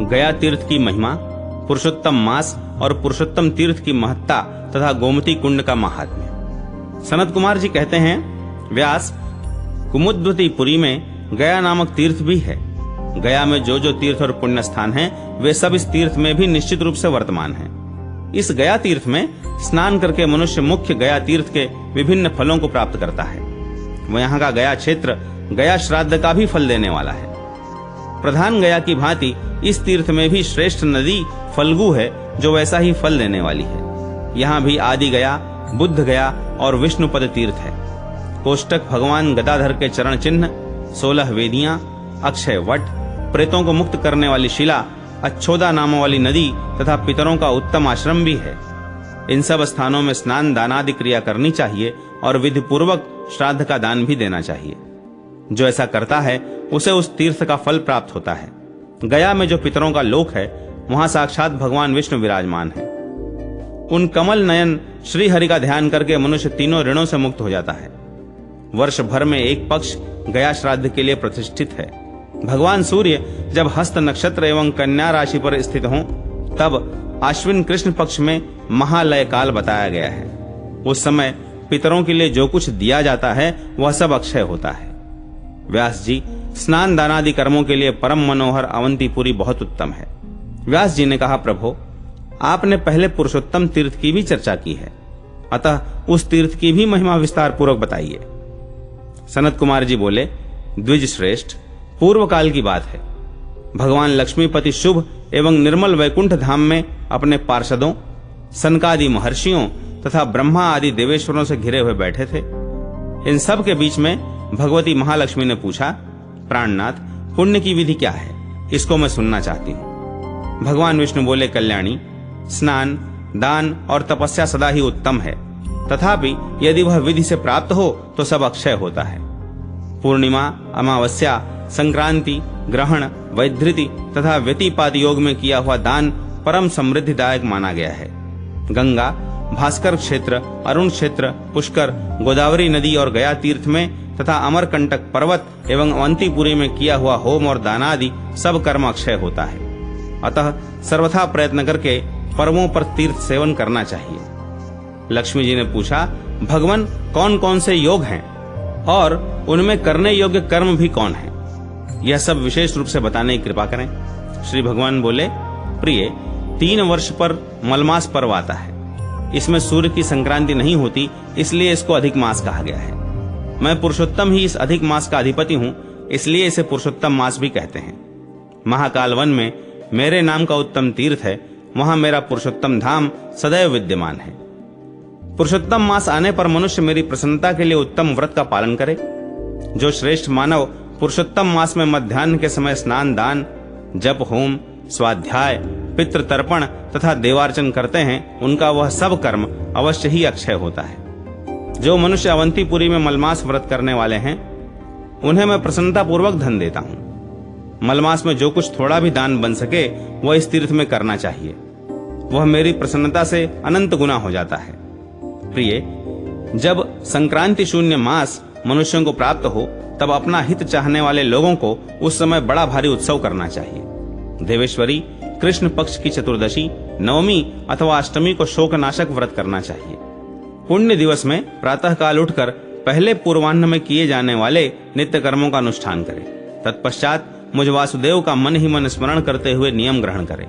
गया तीर्थ की महिमा, पुरुषोत्तम मास और पुरुषोत्तम तीर्थ की महत्ता तथा गोमती कुंड का महात्म्य। सनत कुमार जी कहते हैं, व्यास, कुमुद्वतीपुरी में गया नामक तीर्थ भी है। गया में जो जो तीर्थ और पुण्य स्थान हैं, वे सब इस तीर्थ में भी निश्चित रूप से वर्तमान हैं। इस गया तीर्थ में स्नान करके मनुष्य मुख्य गया तीर्थ के विभिन्न फलों को प्राप्त करता है। वह यहाँ का गया क्षेत्र गया श्राद्ध का भी फल देने वाला है। प्रधान गया की भांति इस तीर्थ में भी श्रेष्ठ नदी फल्गु है, जो वैसा ही फल देने वाली है। यहाँ भी आदि गया, बुद्ध गया और विष्णुपद तीर्थ है। कोष्टक भगवान गदाधर के चरण चिन्ह, 16 वेदियां, अक्षय वट, प्रेतों को मुक्त करने वाली शिला, अच्छोदा नाम वाली नदी तथा पितरों का उत्तम आश्रम भी है। इन सब स्थानों में स्नान दानादि क्रिया करनी चाहिए और विधि पूर्वक श्राद्ध का दान भी देना चाहिए। जो ऐसा करता है उसे उस तीर्थ का फल प्राप्त होता है। गया में जो पितरों का लोक है, वहां साक्षात भगवान विष्णु विराजमान है। उन कमल नयन श्री हरि का ध्यान करके मनुष्य तीनों ऋणों से मुक्त हो जाता है। वर्ष भर में एक पक्ष गया श्राद्ध के लिए प्रतिष्ठित है। भगवान सूर्य जब हस्त नक्षत्र एवं कन्या राशि पर स्थित हों, तब आश्विन कृष्ण पक्ष में महालय काल बताया गया है। उस समय पितरों के लिए जो कुछ दिया जाता है वह सब अक्षय होता है। व्यास जी, स्नान दानादि कर्मों के लिए परम मनोहर अवंतीपुरी बहुत उत्तम है। व्यास जी ने कहा, प्रभो, आपने पहले पुरुषोत्तम तीर्थ की भी चर्चा की है, अतः उस तीर्थ की भी महिमा विस्तार पूर्वक बताइए। सनत कुमार जी बोले, द्विज श्रेष्ठ, पूर्व काल की बात है। भगवान लक्ष्मीपति शुभ एवं निर्मल वैकुंठ धाम में अपने पार्षदों, सनकादि महर्षियों तथा ब्रह्मा आदि देवेश्वरों से घिरे हुए बैठे थे। इन सब के बीच में भगवती महालक्ष्मी ने पूछा, प्राणनाथ, पुण्य की विधि क्या है? इसको मैं सुनना चाहती हूँ। भगवान विष्णु बोले, कल्याणी, स्नान, दान और तपस्या सदा ही उत्तम है, तथापि यदि वह विधि से प्राप्त हो तो सब अक्षय होता है। पूर्णिमा, अमावस्या, संक्रांति, ग्रहण, वैधृति तथा व्यतिपात योग में किया हुआ दान परम समृद्धिदायक माना गया है। गंगा, भास्कर क्षेत्र, अरुण क्षेत्र, पुष्कर, गोदावरी नदी और गया तीर्थ में तथा अमरकंटक पर्वत एवं अवंतीपुरी में किया हुआ होम और दानादि सब कर्म अक्षय होता है। अतः सर्वथा प्रयत्न करके पर्वों पर तीर्थ सेवन करना चाहिए। लक्ष्मी जी ने पूछा, भगवान, कौन कौन से योग हैं और उनमें करने योग्य कर्म भी कौन है? यह सब विशेष रूप से बताने की कृपा करें। श्री भगवान बोले, प्रिय, 3 वर्ष पर मलमास पर्व आता है। इसमें सूर्य की संक्रांति नहीं होती, इसलिए इसको अधिक मास कहा गया है। मैं पुरुषोत्तम ही इस अधिक मास का अधिपति हूँ, इसलिए इसे पुरुषोत्तम मास भी कहते हैं। महाकाल वन में मेरे नाम का उत्तम तीर्थ है, वहां मेरा पुरुषोत्तम धाम सदैव विद्यमान है। पुरुषोत्तम मास आने पर मनुष्य मेरी प्रसन्नता के लिए उत्तम व्रत का पालन करे। जो श्रेष्ठ मानव पुरुषोत्तम मास में मध्याह्न के समय स्नान दान, जप होम, स्वाध्याय, पितृ तर्पण तथा देवार्चन करते हैं, उनका वह सब कर्म अवश्य ही अक्षय होता है। जो मनुष्य अवंतीपुरी में मलमास व्रत करने वाले हैं, उन्हें मैं प्रसन्नता पूर्वक धन देता हूँ। मलमास में जो कुछ थोड़ा भी दान बन सके वह इस तीर्थ में करना चाहिए। वह मेरी प्रसन्नता से अनंत गुना हो जाता है। प्रिय, जब संक्रांति शून्य मास मनुष्यों को प्राप्त हो, तब अपना हित चाहने वाले लोगों को उस समय बड़ा भारी उत्सव करना चाहिए। देवेश्वरी, कृष्ण पक्ष की चतुर्दशी, नवमी अथवा अष्टमी को शोकनाशक व्रत करना चाहिए। पुण्य दिवस में प्रातः काल उठकर पहले पूर्वाह्न में किए जाने वाले नित्य कर्मों का अनुष्ठान करें। तत्पश्चात मुझ वासुदेव का मन ही मन स्मरण करते हुए नियम ग्रहण करें।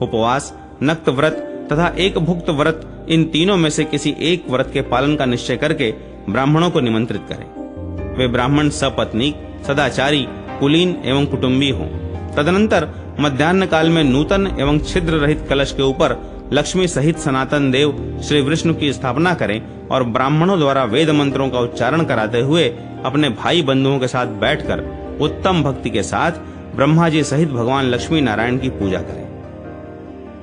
उपवास, नक्त व्रत तथा एक भुक्त व्रत, इन तीनों में से किसी एक व्रत के पालन का निश्चय करके ब्राह्मणों को निमंत्रित करें। वे ब्राह्मण सपत्नीक, सदाचारी, कुलीन एवं कुटुंबी हों। तदनंतर मध्याह्न काल में नूतन एवं छिद्र रहित कलश के ऊपर लक्ष्मी सहित सनातन देव श्री विष्णु की स्थापना करें और ब्राह्मणों द्वारा वेद मंत्रों का उच्चारण कराते हुए अपने भाई बंधुओं के साथ बैठकर उत्तम भक्ति के साथ ब्रह्मा जी सहित भगवान लक्ष्मी नारायण की पूजा करें।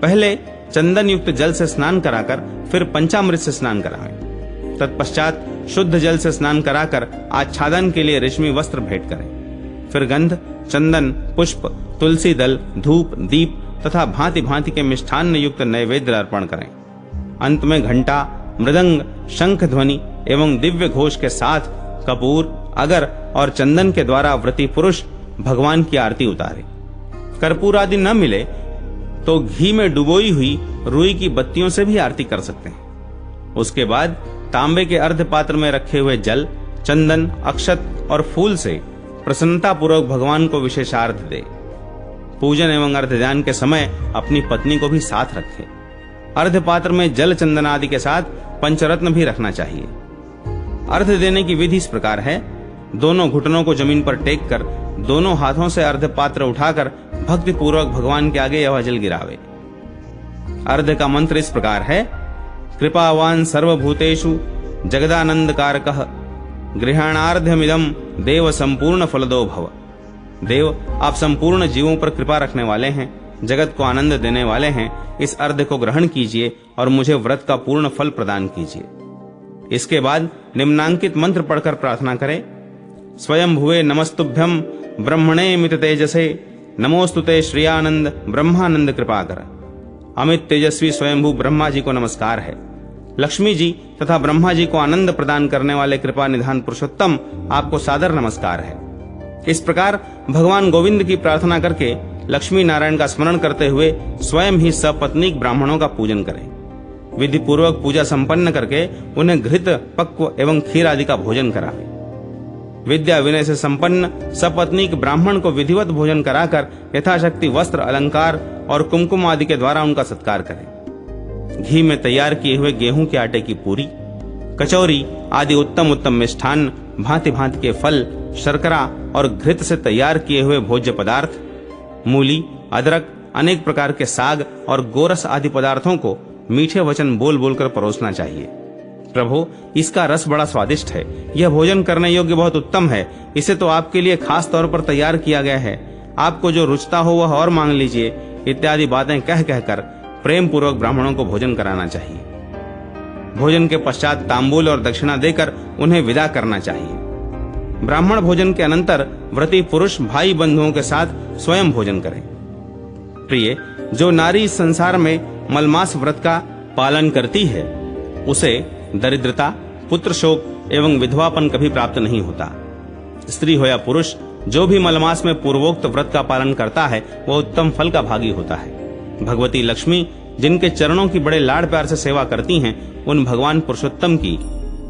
पहले चंदन युक्त जल से स्नान कराकर फिर पंचामृत से स्नान कराएं। तत्पश्चात शुद्ध जल से स्नान कराकर आच्छादन के लिए रेशमी वस्त्र भेंट करें। फिर गंध, चंदन, पुष्प, तुलसी दल, धूप, दीप तथा भांति भांति के मिष्ठान्न युक्त नैवेद्य अर्पण करें। अंत में घंटा, मृदंग, शंख ध्वनि एवं दिव्य घोष के साथ कपूर, अगर और चंदन के द्वारा व्रती पुरुष भगवान की आरती उतारे। कर्पूर आदि न मिले तो घी में डुबोई हुई रुई की बत्तियों से भी आरती कर सकते हैं। उसके बाद तांबे के अर्ध पात्र में रखे हुए जल, चंदन, अक्षत और फूल से प्रसन्नता पूर्वक भगवान को विशेषार्घ दे। पूजन एवं अर्घ ध्यान के समय अपनी पत्नी को भी साथ रखे। अर्घ पात्र में जल, चंदन आदि के साथ पंचरत्न भी रखना चाहिए। अर्घ देने की विधि इस प्रकार है। दोनों घुटनों को जमीन पर टेक कर दोनों हाथों से अर्घ पात्र उठाकर भक्ति पूर्वक भगवान के आगे यह जल गिरावे। अर्घ का मंत्र इस प्रकार है। कृपावान सर्वभूतेषु जगदानंद कारकः गृहाणार्ध्यमिदं देव संपूर्ण फलदो भव। देव, आप संपूर्ण जीवों पर कृपा रखने वाले हैं, जगत को आनंद देने वाले हैं। इस अर्घ को ग्रहण कीजिए और मुझे व्रत का पूर्ण फल प्रदान कीजिए। इसके बाद निम्नांकित मंत्र पढ़कर प्रार्थना करें। स्वयं भुवे नमस्तुभ्यं ब्रह्मणे मित तेजसे नमोस्तुते श्रियानंद ब्रह्मानंद कृपाकर। अमित तेजस्वी स्वयंभू ब्रह्मा जी को नमस्कार है। लक्ष्मी जी तथा ब्रह्मा जी को आनंद प्रदान करने वाले कृपा निधान पुरुषोत्तम, आपको सादर नमस्कार है। इस प्रकार भगवान गोविंद की प्रार्थना करके लक्ष्मी नारायण का स्मरण करते हुए स्वयं ही सपत्नीक ब्राह्मणों का पूजन करें। विधि पूर्वक पूजा संपन्न करके उन्हें घृत, पक्व एवं खीर आदि का भोजन करावे। विद्या विनय से संपन्न सपत्नीक ब्राह्मण को विधिवत भोजन कराकर यथाशक्ति वस्त्र, अलंकार और कुमकुम आदि के द्वारा उनका सत्कार करें। घी में तैयार किए हुए गेहूं के आटे की पूरी, कचौरी आदि उत्तम उत्तम मिष्ठान्न, भांति भांति के फल, शर्करा और घृत से तैयार किए हुए भोज्य पदार्थ, मूली, अदरक, अनेक प्रकार के साग और गोरस आदि पदार्थों को मीठे वचन बोल बोलकर परोसना चाहिए। प्रभु, इसका रस बड़ा स्वादिष्ट है, यह भोजन करने योग्य बहुत उत्तम है, इसे तो आपके लिए खास तौर पर तैयार किया गया है, आपको जो रुचता हो वह और मांग लीजिए, इत्यादि बातें कह कहकर प्रेम पूर्वक ब्राह्मणों को भोजन कराना चाहिए। भोजन के पश्चात तांबूल और दक्षिणा देकर उन्हें विदा करना चाहिए। ब्राह्मण भोजन के अनंतर व्रती पुरुष भाई बंधुओं के साथ स्वयं भोजन करें। प्रिय, जो नारी इस संसार में मलमास व्रत का पालन करती है उसे दरिद्रता, पुत्र शोक एवं विधवापन कभी प्राप्त नहीं होता। स्त्री हो या पुरुष, जो भी मलमास में पूर्वोक्त व्रत का पालन करता है वह उत्तम फल का भागी होता है। भगवती लक्ष्मी जिनके चरणों की बड़े लाड़ प्यार से सेवा करती हैं, उन भगवान पुरुषोत्तम की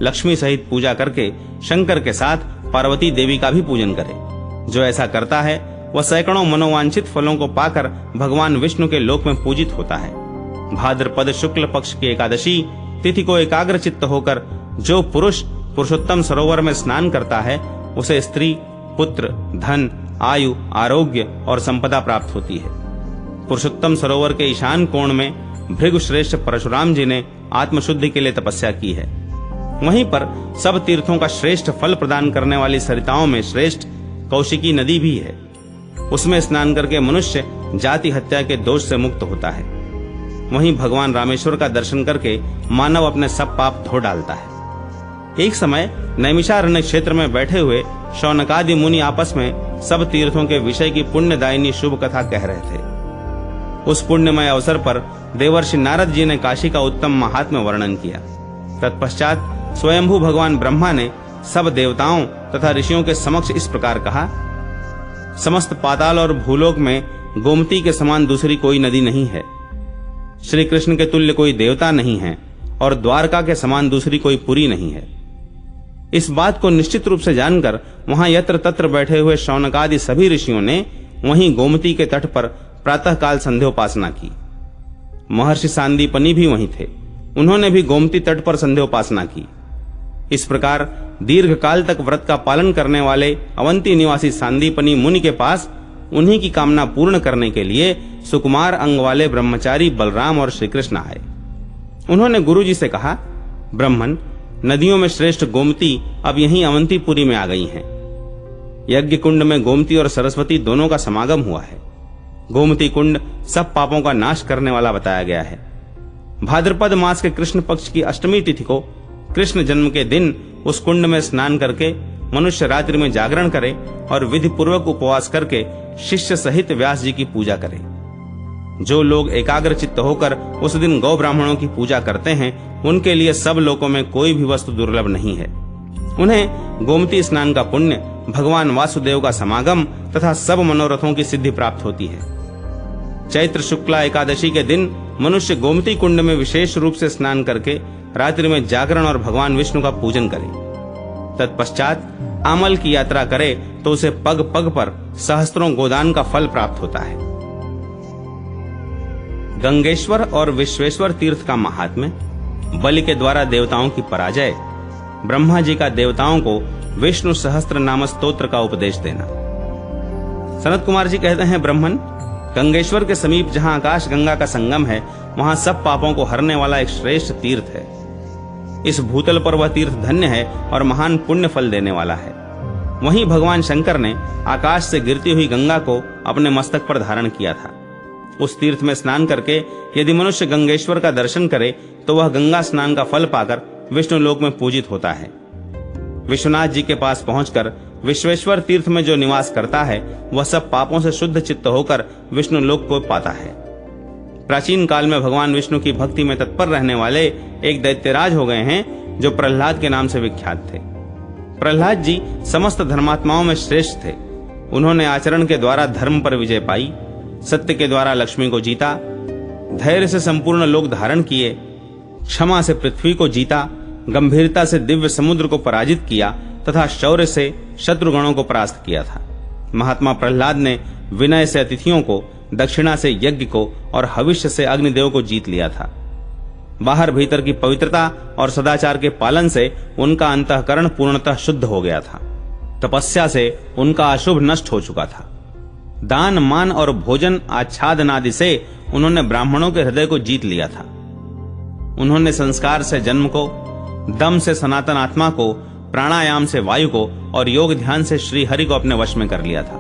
लक्ष्मी सहित पूजा करके शंकर के साथ पार्वती देवी का भी पूजन करे। जो ऐसा करता है वह सैकड़ों मनोवांछित फलों को पाकर भगवान विष्णु के लोक में पूजित होता है। भाद्रपद शुक्ल पक्ष की एकादशी तिथि को एकाग्र चित्त होकर जो पुरुष पुरुषोत्तम सरोवर में स्नान करता है उसे स्त्री, पुत्र, धन, आयु, आरोग्य और संपदा प्राप्त होती है। पुरुषोत्तम सरोवर के ईशान कोण में भृगु श्रेष्ठ परशुराम जी ने आत्मशुद्धि के लिए तपस्या की है। वहीं पर सब तीर्थों का श्रेष्ठ फल प्रदान करने वाली सरिताओं में श्रेष्ठ कौशिकी नदी भी है। उसमें स्नान करके मनुष्य जाति हत्या के दोष से मुक्त होता है। वहीं भगवान रामेश्वर का दर्शन करके मानव अपने सब पाप धो डालता है। एक समय नैमिषारण्य क्षेत्र में बैठे हुए शौनकादि मुनि आपस में सब तीर्थों के विषय की पुण्यदायिनी शुभ कथा कह रहे थे। उस पुण्यमय अवसर पर देवर्षि नारद जी ने काशी का उत्तम महात्म्य वर्णन किया। तत्पश्चात स्वयंभू भगवान ब्रह्मा ने सब देवताओं तथा ऋषियों के समक्ष इस प्रकार कहा। समस्त पाताल और भूलोक में गोमती के समान दूसरी कोई नदी नहीं है। श्री कृष्ण के तुल्य कोई देवता नहीं है और द्वारका के समान दूसरी कोई पुरी नहीं है। इस बात को निश्चित रूप से जानकर वहां यत्र तत्र बैठे हुए शौनकादि सभी ऋषियों ने वहीं गोमती के तट पर प्रातःकाल संध्योपासना की। महर्षि सांदीपनि भी वहीं थे। उन्होंने भी गोमती तट पर संध्योपासना की। इस प्रकार दीर्घ काल तक व्रत का पालन करने वाले अवंती निवासी सांदीपनि मुनि के पास उन्हीं की कामना पूर्ण करने के लिए सुकुमार अंग वाले ब्रह्मचारी बलराम और श्री कृष्ण आए। उन्होंने गुरुजी से कहा, ब्रह्मन, नदियों में श्रेष्ठ गोमती अब यहीं अवंतीपुरी में आ गई हैं। यज्ञ कुंड में गोमती और सरस्वती दोनों का समागम हुआ है। गोमती कुंड सब पापों का नाश करने वाला बताया गया है। भाद्रपद मास के कृष्ण पक्ष की अष्टमी तिथि को कृष्ण जन्म के दिन उस कुंड में स्नान करके मनुष्य रात्रि में जागरण करे और विधि पूर्वक उपवास करके शिष्य सहित व्यास जी की पूजा करे। जो लोग एकाग्र चित्त होकर उस दिन गौ ब्राह्मणों की पूजा करते हैं उनके लिए सब लोकों में कोई भी वस्तु दुर्लभ नहीं है। उन्हें गोमती स्नान का पुण्य, भगवान वासुदेव का समागम तथा सब मनोरथों की सिद्धि प्राप्त होती है। चैत्र शुक्ला एकादशी के दिन मनुष्य गोमती कुंड में विशेष रूप से स्नान करके रात्रि में जागरण और भगवान विष्णु का पूजन करे। तत्पश्चात आमल की यात्रा करे तो उसे पग पग पर सहस्त्रों गोदान का फल प्राप्त होता है। गंगेश्वर और विश्वेश्वर तीर्थ का महात्म्य, बलि के द्वारा देवताओं की पराजय, ब्रह्मा जी का देवताओं को विष्णु सहस्त्र नाम स्तोत्र का उपदेश देना। सनत कुमार जी कहते हैं, ब्राह्मण, गंगेश्वर के समीप जहां आकाश गंगा का संगम है, वहां सब पापों को हरने वाला एक श्रेष्ठ तीर्थ है। इस भूतल पर वह तीर्थ धन्य है और महान पुण्य फल देने वाला है। वहीं भगवान शंकर ने आकाश से गिरती हुई गंगा को अपने मस्तक पर धारण किया था। उस तीर्थ में स्नान करके यदि मनुष्य गंगेश्वर का दर्शन करे तो वह गंगा स्नान का फल पाकर विष्णु लोक में पूजित होता है। विश्वनाथ जी के पास पहुंचकर विश्वेश्वर तीर्थ में जो निवास करता है वह सब पापों से शुद्ध चित्त होकर विष्णु लोक को पाता है। प्राचीन काल में भगवान विष्णु की भक्ति में तत्पर रहने वाले एक दैत्यराज हो गए हैं जो प्रहलाद के नाम से विख्यात थे। प्रहलाद जी समस्त धर्मात्माओं में श्रेष्ठ थे। उन्होंने आचरण के द्वारा धर्म पर विजय पाई, सत्य के द्वारा लक्ष्मी को जीता, धैर्य से संपूर्ण लोक धारण किए, क्षमा से पृथ्वी को जीता, गंभीरता से दिव्य समुद्र को पराजित किया तथा शौर्य से शत्रुगणों को परास्त किया था। महात्मा प्रहलाद ने विनय से अतिथियों को, दक्षिणा से यज्ञ को और हविष्य से अग्निदेव को जीत लिया था। बाहर भीतर की पवित्रता और सदाचार के पालन से उनका अंतःकरण पूर्णतः शुद्ध हो गया था। तपस्या से उनका अशुभ नष्ट हो चुका था। दान, मान और भोजन आच्छादन आदि से उन्होंने ब्राह्मणों के हृदय को जीत लिया था। उन्होंने संस्कार से जन्म को, दम से सनातन आत्मा को, प्राणायाम से वायु को और योग ध्यान से श्री हरि को अपने वश में कर लिया था।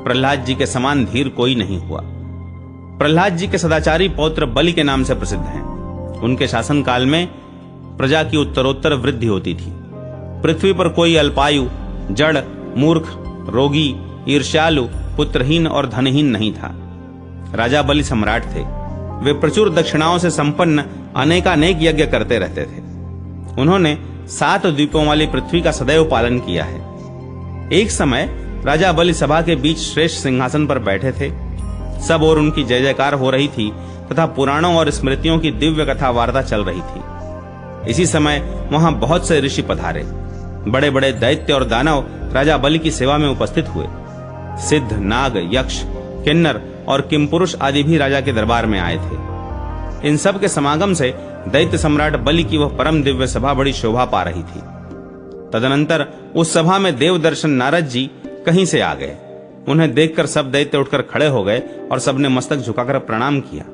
प्रहलाद जी के समान धीर कोई नहीं हुआ। प्रहलाद जी के सदाचारी पौत्र बलि के नाम से प्रसिद्ध हैं। उनके शासन काल में प्रजा की उत्तरोत्तर वृद्धि होती थी। पृथ्वी पर कोई अल्पायु, जड़, मूर्ख, रोगी, ईर्ष्यालु, पुत्रहीन और धनहीन नहीं था। राजा बलि सम्राट थे। वे प्रचुर दक्षिणाओं से संपन्न अनेकानेक यज्ञ करते रहते थे। उन्होंने 7 द्वीपों वाली पृथ्वी का सदैव पालन किया है। एक समय राजा बलि सभा के बीच श्रेष्ठ सिंहासन पर बैठे थे। सब ओर उनकी जय जयकार हो रही थी तथा पुराणों और स्मृतियों की दिव्य कथा वार्ता चल रही थी। इसी समय वहां बहुत से ऋषि पधारे। बड़े बड़े दैत्य और दानव राजा बलि की सेवा में उपस्थित हुए। सिद्ध, नाग, यक्ष, किन्नर और किमपुरुष आदि भी राजा के दरबार में आए थे। इन सब के समागम से दैत्य सम्राट बलि की वह परम दिव्य सभा बड़ी शोभा पा रही थी। तदनंतर उस सभा में देवदर्शन नारद जी कहीं से आ गए। उन्हें देखकर सब दैत्य उठकर खड़े हो गए और सबने मस्तक झुकाकर प्रणाम किया।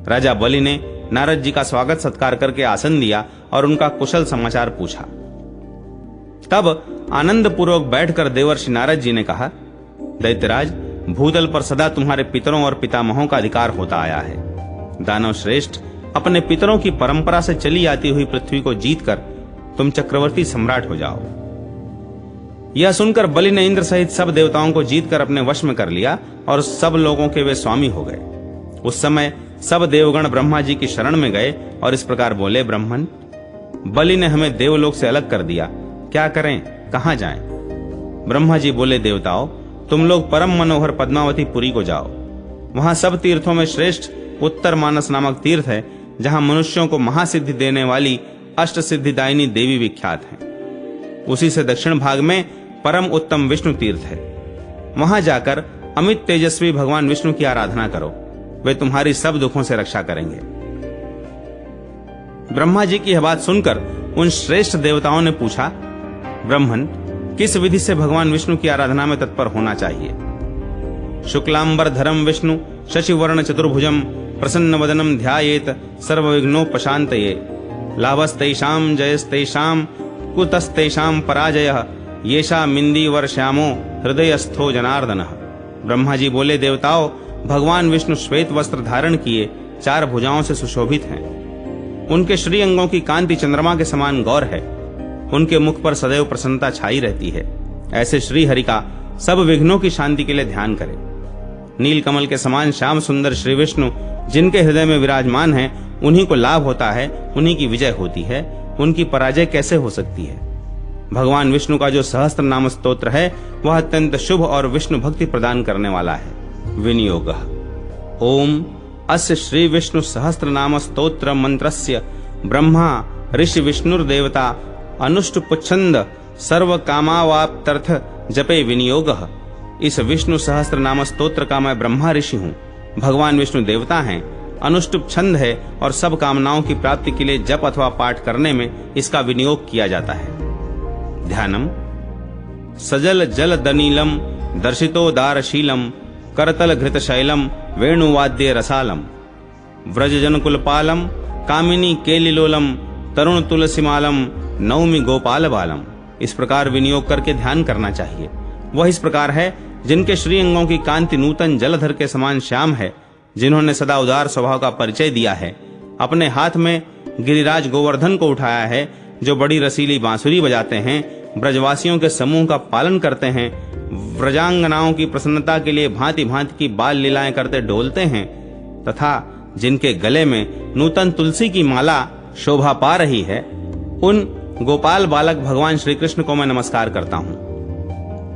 राजा बलि ने नारद जी का स्वागत सत्कार करके आसन दिया और उनका कुशल समाचार पूछा। तब आनंद पूर्वक बैठकर देवर्षि नारद जी ने कहा, दैत्यराज, भूतल पर सदा तुम्हारे पितरों और पितामहों का अधिकार होता आया है। दानव श्रेष्ठ, अपने पितरों की परंपरा से चली आती हुई पृथ्वी को जीतकर तुम चक्रवर्ती सम्राट हो जाओ। यह सुनकर बलि ने इंद्र सहित सब देवताओं को जीतकर अपने वश में कर लिया और सब लोगों के वे स्वामी हो गए। उस समय सब देवगण ब्रह्मा जी की शरण में गए और इस प्रकार बोले, ब्राह्मण, बलि ने हमें देवलोक से अलग कर दिया, क्या करें, कहां जाएं? ब्रह्मा जी बोले, देवताओं, तुम लोग परम मनोहर पद्मावती पुरी को जाओ। वहां सब तीर्थों में श्रेष्ठ उत्तर मानस नामक तीर्थ है, जहां मनुष्यों को महासिद्धि देने वाली अष्ट सिद्धिदायिनी देवी विख्यात है। उसी से दक्षिण भाग में परम उत्तम विष्णु तीर्थ है। वहां जाकर अमित तेजस्वी भगवान विष्णु की आराधना करो, वे तुम्हारी सब दुखों से रक्षा करेंगे। ब्रह्मा जी की यह बात सुनकर उन श्रेष्ठ देवताओं ने पूछा, ब्राह्मण, किस विधि से भगवान विष्णु की आराधना में तत्पर होना चाहिए? शुक्लांबर धरम विष्णु शशिवर्ण चतुर्भुजम प्रसन्न वदनम ध्यायेत सर्वविघ्नोपशांतये लाभस्तेषां जयस्तेषां कुतस्तेषां पराजयः येषा मिंदीवर श्यामो हृदयस्थो जनार्दनः। ब्रह्मा जी बोले, देवताओं, भगवान विष्णु श्वेत वस्त्र धारण किए 4 भुजाओं से सुशोभित हैं। उनके श्री अंगों की कांति चंद्रमा के समान गौर है। उनके मुख पर सदैव प्रसन्नता छाई रहती है। ऐसे श्री हरि का सब विघ्नों की शांति के लिए ध्यान करें। नील कमल के समान श्याम सुंदर श्री विष्णु जिनके हृदय में विराजमान है, उन्हीं को लाभ होता है, उन्हीं की विजय होती है। उनकी पराजय कैसे हो सकती है? भगवान विष्णु का जो सहस्त्र नाम स्तोत्र है, वह अत्यंत शुभ और विष्णु भक्ति प्रदान करने वाला है। विनियोग। ओम अस्य श्री विष्णु सहस्रनाम स्तोत्र मंत्रस्य ब्रह्मा ऋषि विष्णुर्देवता अनुष्टुप्छंद सर्व कामावाप्त्यर्थ जपे विनियोगः। इस विष्णु सहस्त्र नाम स्तोत्र का मैं ब्रह्मा ऋषि हूँ, भगवान विष्णु देवता हैं, अनुष्टुप छंद है और सब कामनाओं की प्राप्ति के लिए जप अथवा पाठ करने में इसका विनियोग किया जाता है। ध्यानम सजल जल दनीलम दर्शितोदारशीलम करतल घृत शैलम वेणुवाद्य रसालम व्रजजन कुलपालम कामिनी केलिलोलम तरुण तुलसीमालम नौमि गोपाल बालम। इस प्रकार विनियोग करके ध्यान करना चाहिए। वह इस प्रकार है जिनके श्री अंगों की कांति नूतन जलधर के समान श्याम है, जिन्होंने सदा उदार स्वभाव का परिचय दिया है, अपने हाथ में गिरिराज गोवर्धन को उठाया है, जो बड़ी रसीली बांसुरी बजाते हैं, ब्रजवासियों के समूह का पालन करते हैं, व्रजांगनाओं की प्रसन्नता के लिए भांति भांति की बाल लीलाएं करते डोलते हैं, तथा जिनके गले में नूतन तुलसी की माला शोभा पा रही है, उन गोपाल बालक भगवान श्री कृष्ण को मैं नमस्कार करता हूं।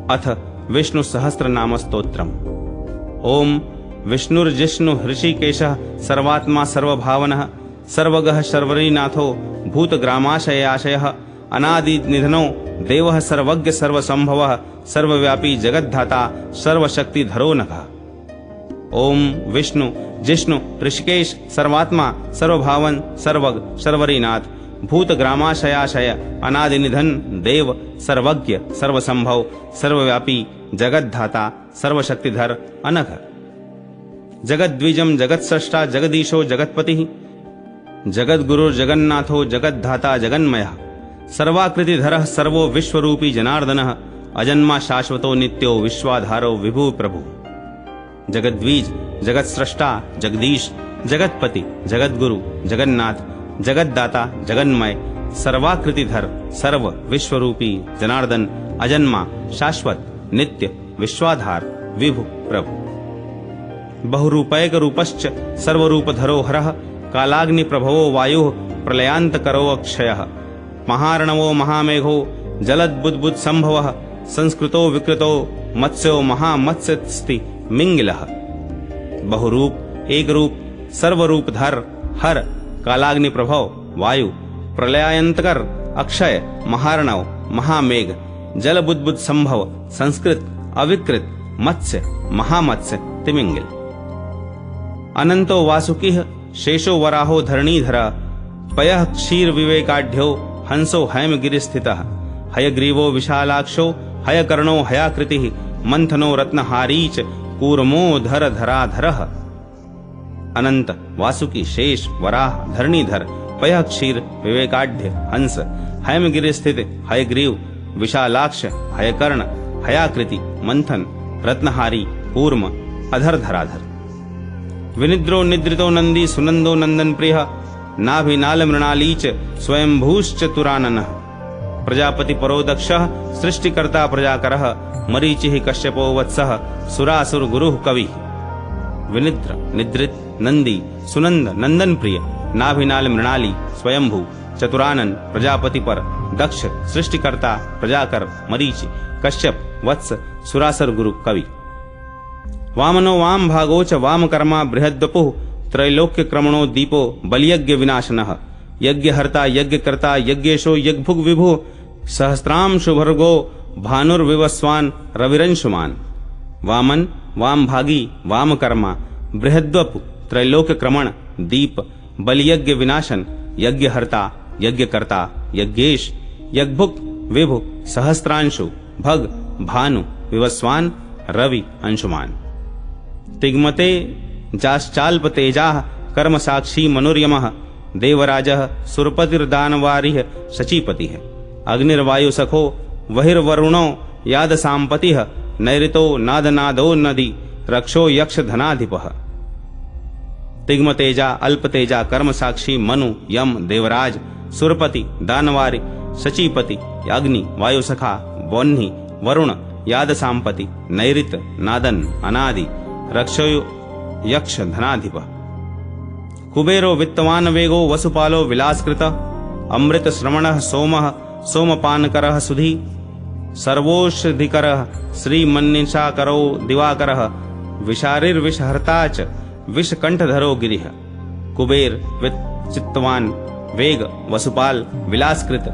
अथ विष्णु सहस्त्र नाम स्तोत्रम। ओम विष्णुर्जिष्णु हृषिकेशः सर्वात्मा सर्वभावनः सर्वगः शर्वरीनाथो भूतग्रामाशयाशयः अनादि निधनो देवः सर्वज्ञ सर्वसंभवः सर्वव्यापी जगद्धाता सर्वशक्तिधरो नघः। ओम विष्णु जिष्णु ऋषिकेश सर्वात्मा सर्वभावन सर्वग शर्वरीनाथ भूतग्रामाशयाशय अनादि निधन देव सर्वज्ञ सर्वसंभव सर्वव्यापी जगद्धाता सर्वशक्तिधर अनघ। जगद्द्विजं जगत्सृष्टा जगदीशो जगत्पतिः जगद्गुरुर्जगन्नाथो जगद्धाता जगन्मयः सर्वाकृतिधरः सर्वो विश्वरूपी जनार्दनः अजन्मा शाश्वतो नित्यो विश्वाधारो विभु प्रभु। जगद्द्विज जगत्सृष्टा जगदीश जगत्पति जगद्गुरु जगन्नाथ जगद्दाता जगन्मय सर्वाकृतिधर सर्व विश्वरूपी जनार्दन अजन्मा शाश्वत नित्य विश्वाधार विभु प्रभु। बहुरूपैक रूपश्च सर्वरूपधरो हरः कालाग्नि प्रभवो वायुः प्रलयांतकरो अक्षयः महार्णवो महामेघो जलद्बुद्बुद् संभवः संस्कृतो विकृतो मत्स्यो महामत्स्यस्ति मिंगिलः। बहुरूप एक रूप सर्वरूपधर हर कालाग्नि प्रभव वायु प्रलयांतकर अक्षय महार्णव महामेघ जल बुद्बुद संभव संस्कृत अविकृत मत्स्य महामत्स्य तिमिंगिल। अनंतो वासुकिः शेषो वराहो धरणीधर पयः क्षीर विवेकाढ्यो हंसो हैम गिरिस्थितः हयग्रीवो विशालाक्षो हयकर्णो हयाकृतिः मंथनो रत्नहारीच कूर्मो धर धराधरः। अनंत वासुकी शेष वराह धरणीधर पयः क्षीर विवेकाढ्य हंस हैमगिरि स्थित हयग्रीव विशालाक्ष हयकर्ण हयाकृति मंथन रत्नहारी कूर्म अधर धराधर। विनिद्रो निद्रितो नंदी सुनंदो नंदन प्रिय नाभिनाल मृणालीच स्वयंभूश्चतुराननः प्रजापति परो दक्षः सृष्टिकर्ता प्रजाकरः मरीचिः कश्यपो वत्सः सुरासुर गुरुः कविः। विनिद्र निद्रित नंदी सुनंद नंदन प्रिय नाभिनाल मृणाली स्वयंभू चतुरानन प्रजापति पर दक्ष सृष्टिकर्ता प्रजाकर मरीचि कश्यप वत्स सुरासर गुरु कवि। वामनो वाम भागो च वाम कर्मा बृहद्वपुः त्रैलोक्य क्रमणो दीपो बलियज्ञ विनाशनः यज्ञहर्ता यज्ञकर्ता यज्ञेशो यज्ञभुग विभु सहस्रांशु भर्गो भानुर्विवस्वान रविरंशुमान। वामन वाम भागी वाम कर्मा बृहद्वपु त्रैलोक्य क्रमण दीप बलियज्ञ विनाशन यज्ञहर्ता यज्ञकर्ता यज्ञेश यज्ञभुक् विभु सहस्रांशु भग भानु विवस्वान रवि अंशुमान। तिग्मते जाश्चाल्प तेजाः कर्म साक्षी मनुर्यमः देवराजः सुरपतिर्दानवारिः शचीपतिः अग्निर्वायु सखो वहिर्वरुणो याद सांपतिः नैऋतो नादनादो नदी रक्षो यक्ष धनाधिपः। तिग्मतेजा अल्पतेजा कर्म साक्षी मनु यम देवराज सुरपति दानवारि शचीपति अग्नि वायुसखा वह्नि वरुण याद सांपति नैऋत नादन अनादि रक्षो यक्ष धनाधिपः। कुबेरो वित्तवान वेगो वसुपालो विलासकृत अमृत श्रवणः सोमः सोमपानकरः सुधी सर्वोषधिकरः श्रीमन्निषाकरो दिवाकरः विशारिर्विषहर्ता च विषकंठधरो गिरिः कुबेर चित्तवान वेग वसुपाल विलासकृत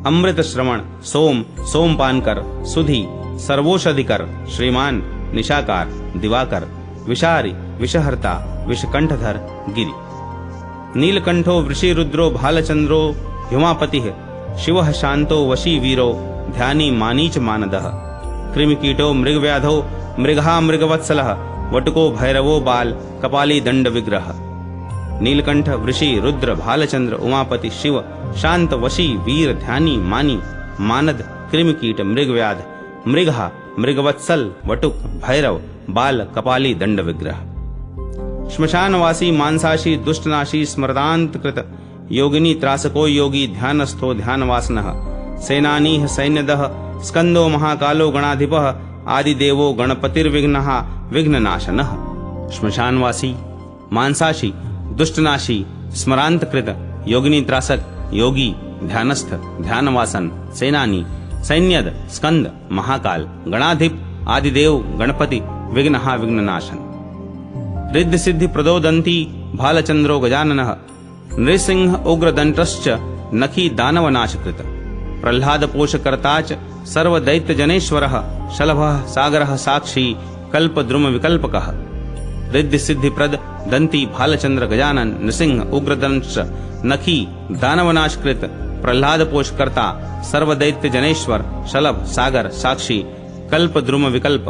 अमृत श्रवण सोम सोमपानकर सुधि सर्वोषधिकर श्रीमान निशाकार दिवाकर विषारी विषहर्ता विषकंठधर गिरि नीलकंठो वृषिरुद्रो भालचंद्रो ह्युमापतिः शिवः शांतो वशी वीरो ध्यानी मानीच मानदः कृमिकीटो मृगव्याधो मृगहा मृगवत्सलः वटुको भैरवो बाल कपाली दंड विग्रह नीलकंठ वृषि रुद्र भालचंद्र उमापति शिव शांत वशी वीर ध्यानी मानी मानद कृमिकीट मृगव्याध मृगहा मृगवत्सल वटुक भैरव बाल कपाली दंड विग्रह श्मशानवासी मांसाशी दुष्टनाशी स्मृतांत कृत योगिनी त्रासको योगी ध्यानस्थो ध्यानवासनः सेनानीः सैन्यदः स्कंदो महाकालो गणाधिपः आदिदेवो गणपतिर्विघ्नः विघ्ननाशनः श्मशानवासी मांसाशी दुष्टनाशी स्मरांत कृत योगिनी त्रासक योगी ध्यानस्थ ध्यानवासन सेनानी सैन्यद स्कंद महाकाल गणाधिप आदिदेव गणपति विघ्नः विघ्ननाशन रिद्धि सिद्धि प्रदोदंती भालचंद्रो गजाननः नृसिंह उग्रदंतश्च नखी दानवनाशकृत प्रह्लाद पोषकर्ताच सर्वदैत्य जनेश्वरः शलभः सागरः साक्षी कल्पद्रुम विकल्पकः रिद्धि सिद्धि प्रद दंती भालचंद्र गजानन नृसिंह उग्रदंश नखी दानवनाशकृत प्रह्लाद पोषकर्ता सर्वदैत्य जनेश्वर शलभ सागर साक्षी कल्पद्रुम विकल्प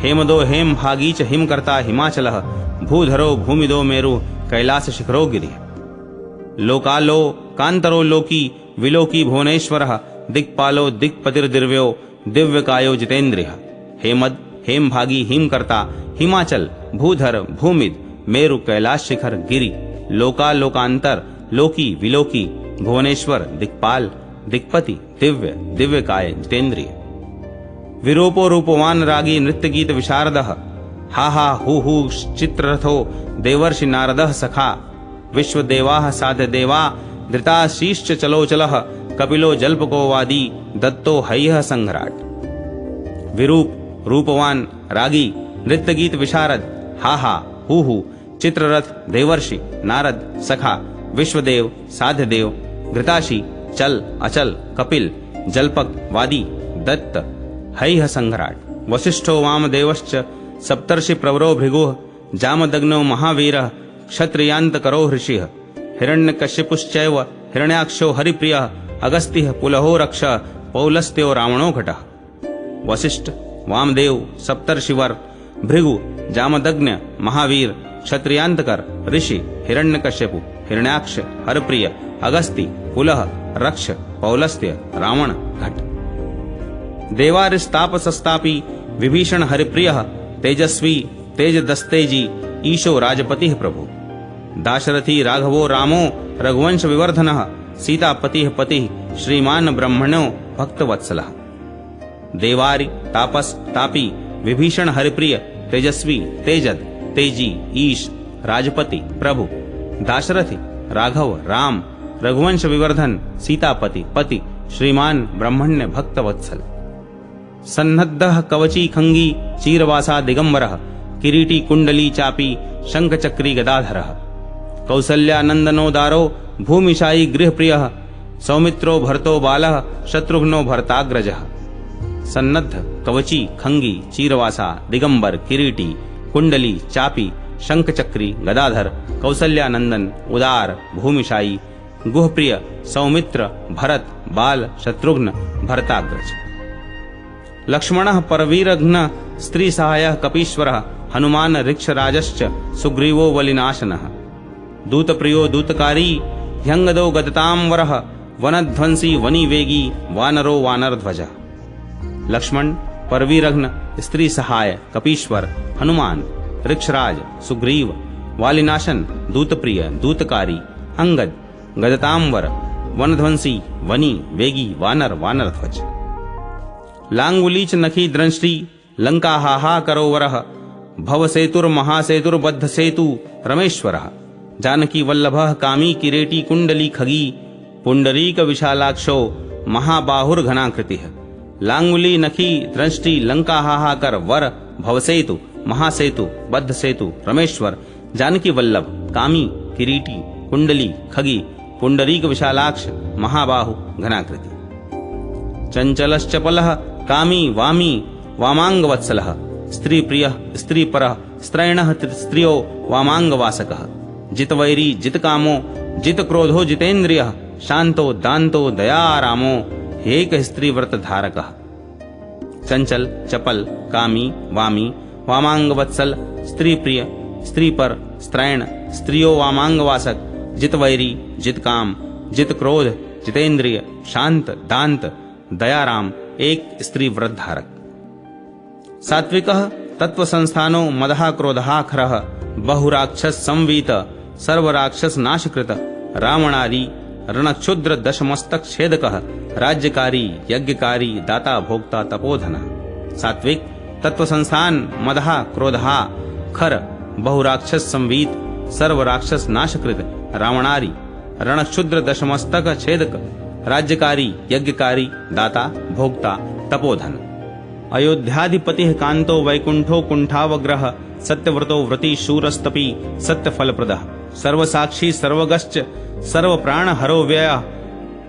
हेमदो हेम भागीच हिमकर्ता हिमाचलः भूधरो भूमिदो मेरु कैलास शिखरो गिरि लोकालो कांतरो लोकी विलोकी भुवनेश्वरः दिक्पालो दिक्पतिर्दिव्यो दिव्यकायो जितेन्द्रियः हेमद हेम भागी हिमकर्ता हिमाचल भूधर भूमिद मेरु कैलाश शिखर गिरि लोकालोकांतर लोकी विलोकी भुवनेश्वर दिक्पाल दिक्पति दिव्य दिव्यकाय जितेन्द्रिय विरूपो रूपवान रागी नृत्य गीत विशारदः हा हा हु चित्ररथो देवर्षि नारदः सखा विश्वदेवाः साध्यदेवा धृताशीश्च चलोचलः कपिलो जल्पको वादी दत्तो हयः संघराट विरूप रूपवान रागी नृत्य गीत विशारद हा हा हु चित्ररथ देवर्षि नारद सखा विश्वदेव साध्यदेव घृताशी चल अचल कपिल जल्पक वादी दत्त हयः संघराट वसिष्ठो वामदेवश्च सप्तर्षि प्रवरो भृगुः जामदग्नो महावीरः क्षत्रियान्तकरो ऋषिः हिरण्यकश्यपुश्चैव हिरण्याक्षो हरिप्रियः अगस्त्यः पुलहो रक्ष पौलस्त्यो रावणो घटः वसिष्ठ वामदेव सप्तर्षिवर भृगु जामदग्न महावीर क्षत्रियांतकर ऋषि हिरण्यकश्यपु हिरण्याक्ष हरप्रिय अगस्ती पुलह रक्ष पौलस्त्य रावण घट देवारिस्तापसस्तापी विभीषण हरिप्रियः तेजस्वी तेजदस्तेजी ईशो राजपतिः प्रभु दाशरथी राघवो रामो रघुवंश विवर्धनः सीतापतिः पतिः श्रीमान ब्रह्मणो भक्तवत्सलः देवारि तापस तापी विभीषण हरिप्रिय तेजस्वी तेजद तेजी ईश राजपति प्रभु दाशरथी राघव राम रघुवंश विवर्धन सीतापति पति श्रीमान ब्रह्मण्य भक्तवत्सल सन्नद्धः कवची खंगी चीरवासा दिगंबरः किरीटी कुंडली चापी शंख चक्री गदाधरः कौसल्यानंदनो दारो भूमिशायी गृहप्रियः सौमित्रो भरतो बालः शत्रुघ्नो भरताग्रजः सन्नद्ध कवची खंगी चीरवासा दिगंबर किरीटी कुंडली चापी शंख चक्री गदाधर कौसल्यानंदन उदार भूमिशायी गुहप्रिय सौमित्र भरत बाल शत्रुघ्न भरताग्रज लक्ष्मणः परवीरघ्न स्त्री सहायः कपीश्वरः हनुमान ऋक्षराजश्च सुग्रीवो वलिनाशनः दूतप्रियो दूतकारी ह्यंगदो गदतांवरः वनध्वंसी वनिवेगी वानरो वानरध्वजः लक्ष्मण परवीरघ्न स्त्री सहाय कपीश्वर हनुमान ऋक्षराज सुग्रीव वालिनाशन दूतप्रिय दूतकारी अंगद गदतांवर वनध्वंसी वनी वेगी वानर वानरध्वज लांगुलीच नखी द्रंष्टि लंका हाहा करोवरः भवसेतुर्महासेतुर्बद्ध सेतु रमेश्वरः जानकी वल्लभः कामी किरीटी कुंडली खगी पुंडरीक विशालाक्षो महाबाहुर्घनाकृतिः लांगुली नखी द्रंष्टि लंका हाहाकर वर भवसेतु महासेतु, बद्ध सेतु, रमेश्वर, जानकी वल्लभ, कामी, किरीटी, कुंडली, खगी, पुंडरीक विशालाक्ष, महाबाहु, घनाकृति। चंचलश्चपलः, कामी, वामी, वामांगवत्सलः, स्त्रीप्रियः, स्त्रीपरः, स्त्रैणः स्त्रियो वामांगवासकः, जितवैरी, जितकामो, जितक्रोधो, जितेन्द्रियः, शांतो, दान्तो, दयारामो, एक स्त्रीव्रत धारकः। चंचल, चपल, कामी, वामी, वामांगवत्सल, स्त्रीप्रिय, स्त्रीपर, स्त्रैण, स्त्रियो वामांगवासक, जितवैरी, जितकाम, जितक्रोध, जितेन्द्रिय, शांत, दांत, दयाराम, एक स्त्रीव्रत धारक। सात्विकः तत्वसंस्थानो मदः क्रोधः खरः, बहुराक्षस संवीत, सर्वराक्षस नाशकृत, रावणारी, रणक्षुद्र दशमस्तक छेदकः, राज्यकारी, यज्ञकारी, दाता, भोक्ता, तपोधनः। सात्विक तत्वसंस्थान मदः क्रोधः खर, बहुराक्षस संवीत, सर्वराक्षस नाशकृत, रावणारी, रणक्षुद्र दशमस्तक छेदक, राज्यकारी, यज्ञकारी, दाता, भोक्ता, तपोधन। अयोध्याधिपतिः कांतो वैकुंठो कुंठावग्रह, सत्यव्रतो व्रती शूरस्तपी, सत्यफलप्रदः, सर्वसाक्षी, सर्वगश्च, सर्वप्राण हरो व्ययः,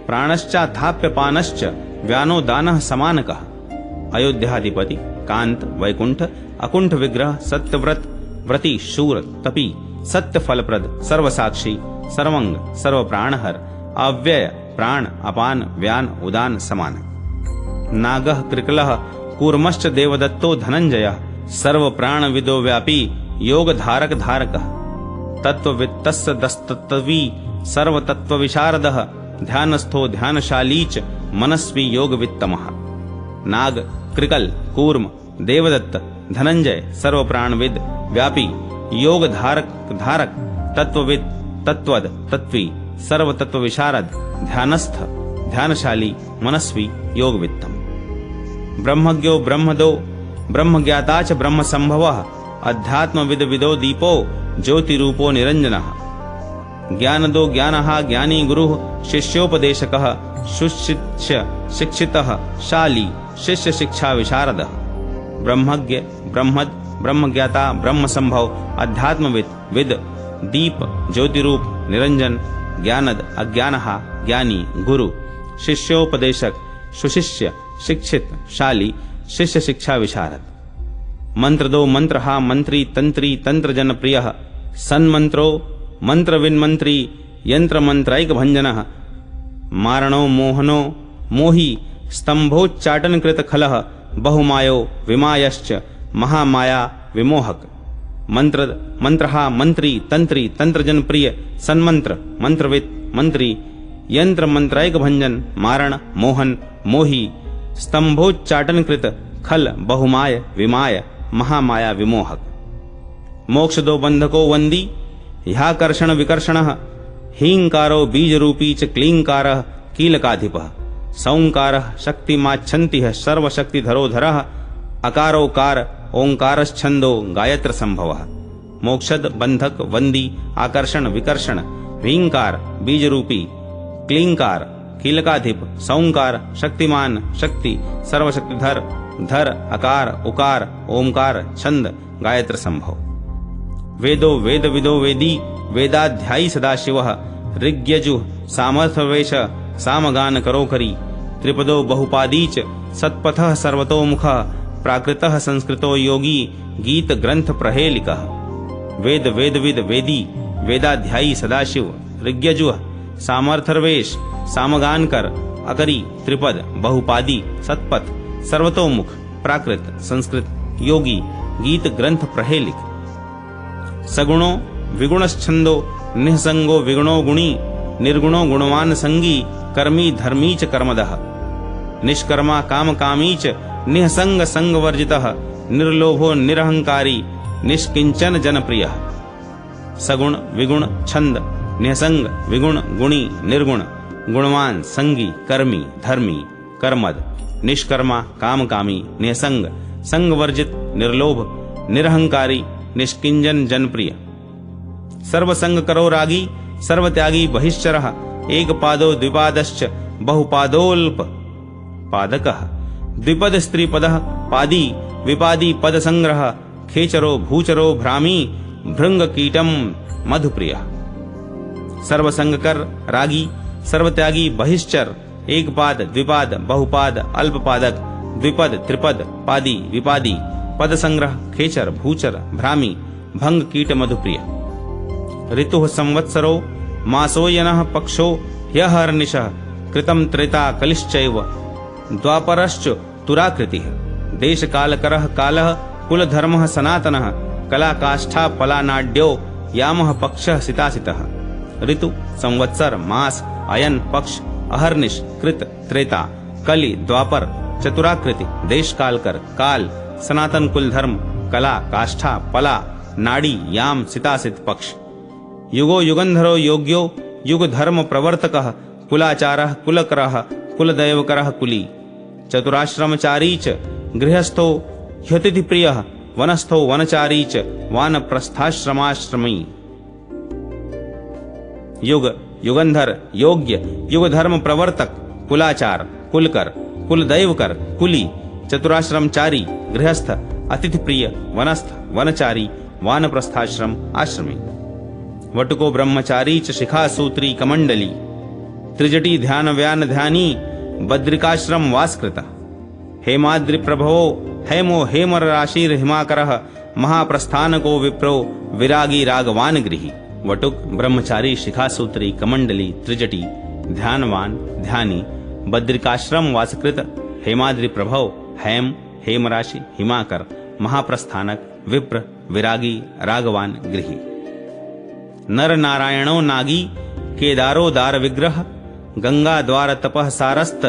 प्राणश्चाथाप्यपानश्च, व्यानो दानः समानकः। अयोध्याधिपति, कांत, वैकुंठ, अकुंठ विग्रह, सत्यव्रत, व्रती, शूर, तपी, सत्य फलप्रद, सर्वसाक्षी, सर्वंग, सर्वप्राणहर, अव्यय, प्राण, अपान, व्यान, उदान, समान। नागः कृकलः, कूर्मश्च देवदत्तो धनंजयः, सर्वप्राणविदो व्यापी, योग धारक धारकः। तत्ववित्तस्य दस्तत्वी, सर्वतत्वविशारदः, ध्यानस्थो ध्यानशाली च, मनस्वी योगवित्तमः। नाग, कृकल, कूर्म, देवदत्त, धनंजय, सर्वप्राणविद, व्यापी, योग धारक धारक, तत्वविद, तत्वद, तत्वी, सर्वतत्व विशारद, ध्यानस्थ, ध्यानशाली, मनस्वी, योगवित्तम। ब्रह्मज्ञो ब्रह्मदो, ब्रह्मज्ञाता च ब्रह्म संभवः, अध्यात्मविद विदो दीपो, ज्योतिरूपो निरंजनः। ज्ञानदो ज्ञानः, ज्ञानी गुरुः, शिष्योपदेशकः, शुशिष्य शिक्षितः, शाली, शिष्य शिक्षा विशारदः। ब्रह्मज्ञ, ब्रह्मद, ब्रह्मज्ञाता, ब्रह्मसंभव, अध्यात्मविद, विद, दीप, ज्योतिरूप, निरंजन, ज्ञानद, अज्ञानः, ज्ञानी, गुरु, शिष्योपदेशक, सुशिष्य, शिक्षित, शाली, शिष्य शिक्षा विशारद। मंत्रदो मंत्रहा, मंत्री, तंत्री, तंत्र जन प्रियः, सन्मंत्रो, मंत्र विन्मंत्री, यंत्र मंत्रैक भंजनः। मारणो मोहनो, मोही, स्तंभोच्चाटन कृत खलः, बहुमायो, विमायश्च, महामाया, विमोहक। मंत्र, मंत्रहा, मंत्री, तंत्री, तंत्र जन प्रिय, सन्मंत्र, मंत्रविद, मंत्री, यंत्र मंत्रैक भंजन, मारण, मोहन, मोही, स्तंभोच्चाटन कृत खल, बहुमाय, विमाय, महामाया, विमोहक। मोक्ष दो बंधको वंदी, ह्याकर्षण विकर्षणः, हींकारो बीज रूपी च क्लींकारः, कीलकाधिपः। सौंकारः शक्तिमाच्छन्तिः, सर्वशक्तिधरोधरः, अकारोकार, ओंकारश्छंदो, गायत्र संभवः। मोक्षद, बंधक, वंदी, आकर्षण, विकर्षण, हींकार, बीज रूपी, क्लींकार, कीलकाधिप, सौंकार, शक्तिमान, शक्ति, सर्वशक्तिधर, धर, अकार, उकार, ओंकार, छंद, गायत्र संभव। वेदो वेदविदो वेदी, वेदाध्यायी सदाशिवः, ऋग्यजुः सामर्थवेश, सामगान करो करी, त्रिपदो बहुपादीच, सत्पथः सर्वतोमुखः, प्राकृतः संस्कृतो योगी, गीत ग्रंथ प्रहेलिकः। वेद वेदविद वेदी, वेदाध्यायी सदाशिव, ऋग्यजुः सामर्थवेश, सामगान कर, अकरी, त्रिपद, बहुपादी, सत्पथ, सर्वतोमुख, प्राकृत, संस्कृत, योगी, गीत ग्रंथ प्रहेलिक। सगुणो विगुणश्छंदो, निःसंगो विगुणो गुणी, निर्गुणो गुणवान संगी, कर्मी धर्मी च कर्मदः। निष्कर्मा कामकामी च, निःसंग संगवर्जितः, निर्लोभो निरहंकारी, निष्किंचन जनप्रियः। सगुण विगुण छंद, निःसंग विगुण गुणी निर्गुण, गुणवान संगी, कर्मी धर्मी, कर्मद, निष्कर्मा कामकामी, निःसंग संगवर्जित, निर्लोभ, निरहंकारी, निष्किंजन जनप्रिय। सर्वसंग करो रागी, सर्वत्यागी बहिश्चरः, एक पादो द्विपादश्च, बहुपादोल्प पादकः। द्विपद स्त्रीपदः, पादी, विपादी पद संग्रह, खेचरो भूचरो भ्रामी भृंग कीटम मधुप्रिय। सर्वसंगकर रागी, सर्वत्यागी बहिश्चर, एक पाद द्विपाद बहुपाद अल्पपादक द्विपद त्रिपद पादी विपादी पद संग्रह खेचर भूचर भ्रामी भंग कीट मधुप्रिय। ऋतु संवत्सरो मासोयनः पक्षो ह्यहर्निशः कृतं त्रेता कलिश्चैव द्वापरश्च तुराकृतिः। देशकालकरः कालः कुलधर्मः सनातनः कलाकाष्ठा पलानाड्यो यामः पक्षः सितासितः। ऋतु संवत्सर मास अयन पक्ष अहर्निश कृत त्रेता कलि द्वापर चतुराकृति देश कालकर काल सनातन कुल धर्म कला काष्ठा पला नाड़ी याम सितासित पक्ष। युगो युगंधरो योग्यो युग धर्म प्रवर्तकः कुलाचारः कुलकरः कुलदैवकरः कुली। चतुराश्रमचारी च गृहस्थो ह्यतिथि प्रियः वनस्थो वनचारी च वानप्रस्थाश्रमाश्रमी। युग युगंधर योग्य युग धर्म प्रवर्तक कुलाचार कुलकर कुलदैवकर कुली चतुराश्रमचारी गृहस्थ अतिथि प्रिय वनस्थ वनचारी वानप्रस्थाश्रम आश्रमी। वटुको ब्रह्मचारी च शिखासूत्री कमंडली त्रिजटी ध्यान व्यान ध्यानी बद्रिकाश्रम वासकृत। हेमाद्रि प्रभवो हेमो हेमर राशिर हिमाकरः महाप्रस्थानको विप्रो विरागी रागवान गृही। वटुक ब्रह्मचारी शिखासूत्री कमंडली त्रिजटी ध्यानवान ध्यानी बद्रिकाश्रम वासकृत हेमाद्रि प्रभव हेम हेमराशि हिमाकर महाप्रस्थानक विप्र विरागी रागवान गृही। नर नारायणो नागी केदारो दार विग्रह गंगा द्वार तपः सारस्त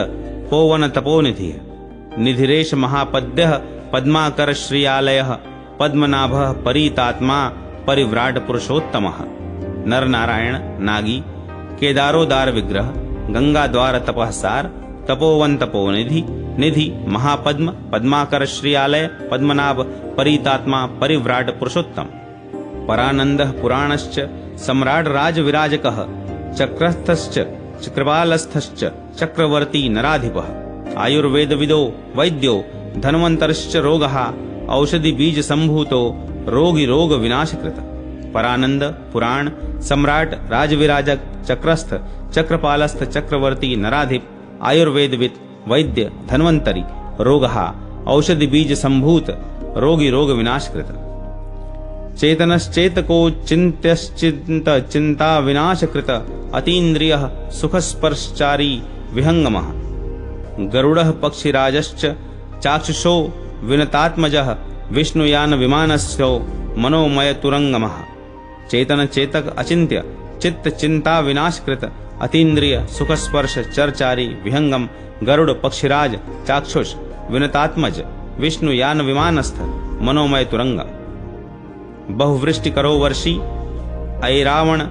पोवन तपोनिधि। निधिरेश महापद्यः पद्माकर श्रियालयः पद्मनाभः परीतात्मा परिव्राट पुरुषोत्तमः। नर नारायण नागी केदारो दार विग्रह गंगा द्वार तपः सार तपोवन तपोनिधि निधि महापद्म पद्माकर श्रियालय पद्मनाभ परीतात्मा परिव्राट पुरुषोत्तम। परानंदः पुराणश्च सम्राट राजविराजकः चक्रस्थश्च कृपालस्थश्च चक्रवर्ती नराधिपः। आयुर्वेदविदो वैद्यो धन्वन्तरश्च रोगः औषधि बीज संभूतो रोगी रोग विनाशकृत। परानंद पुराण सम्राट राजविराजक चक्रस्थ चक्रपालस्थ चक्रवर्ती नराधिप आयुर्वेदविद वैद्य धन्वंतरी रोगः औषधि बीज संभूत रोगी रोग विनाशकृत। चेतनश्चेतको चिन्त्यश्चिन्त चिन्ता विनाशकृत अतीन्द्रियः सुखस्पर्शचारी विहंगमः। गरुडः पक्षिराजश्च चाक्षुषो विनतात्मजः विष्णुयान विमानस्यो मनोमय तुरंगमः। चेतन चेतक अचिंत्य चित्त चिंता विनाशकृत अतीन्द्रिय सुखस्पर्श चरचारी विहंगम गरुड़ पक्षिराज चाक्षुष विनतात्मज विष्णुयान विमानस्थ मनोमय तुरंगम। बहुवृष्टि करो वर्षी ऐरावण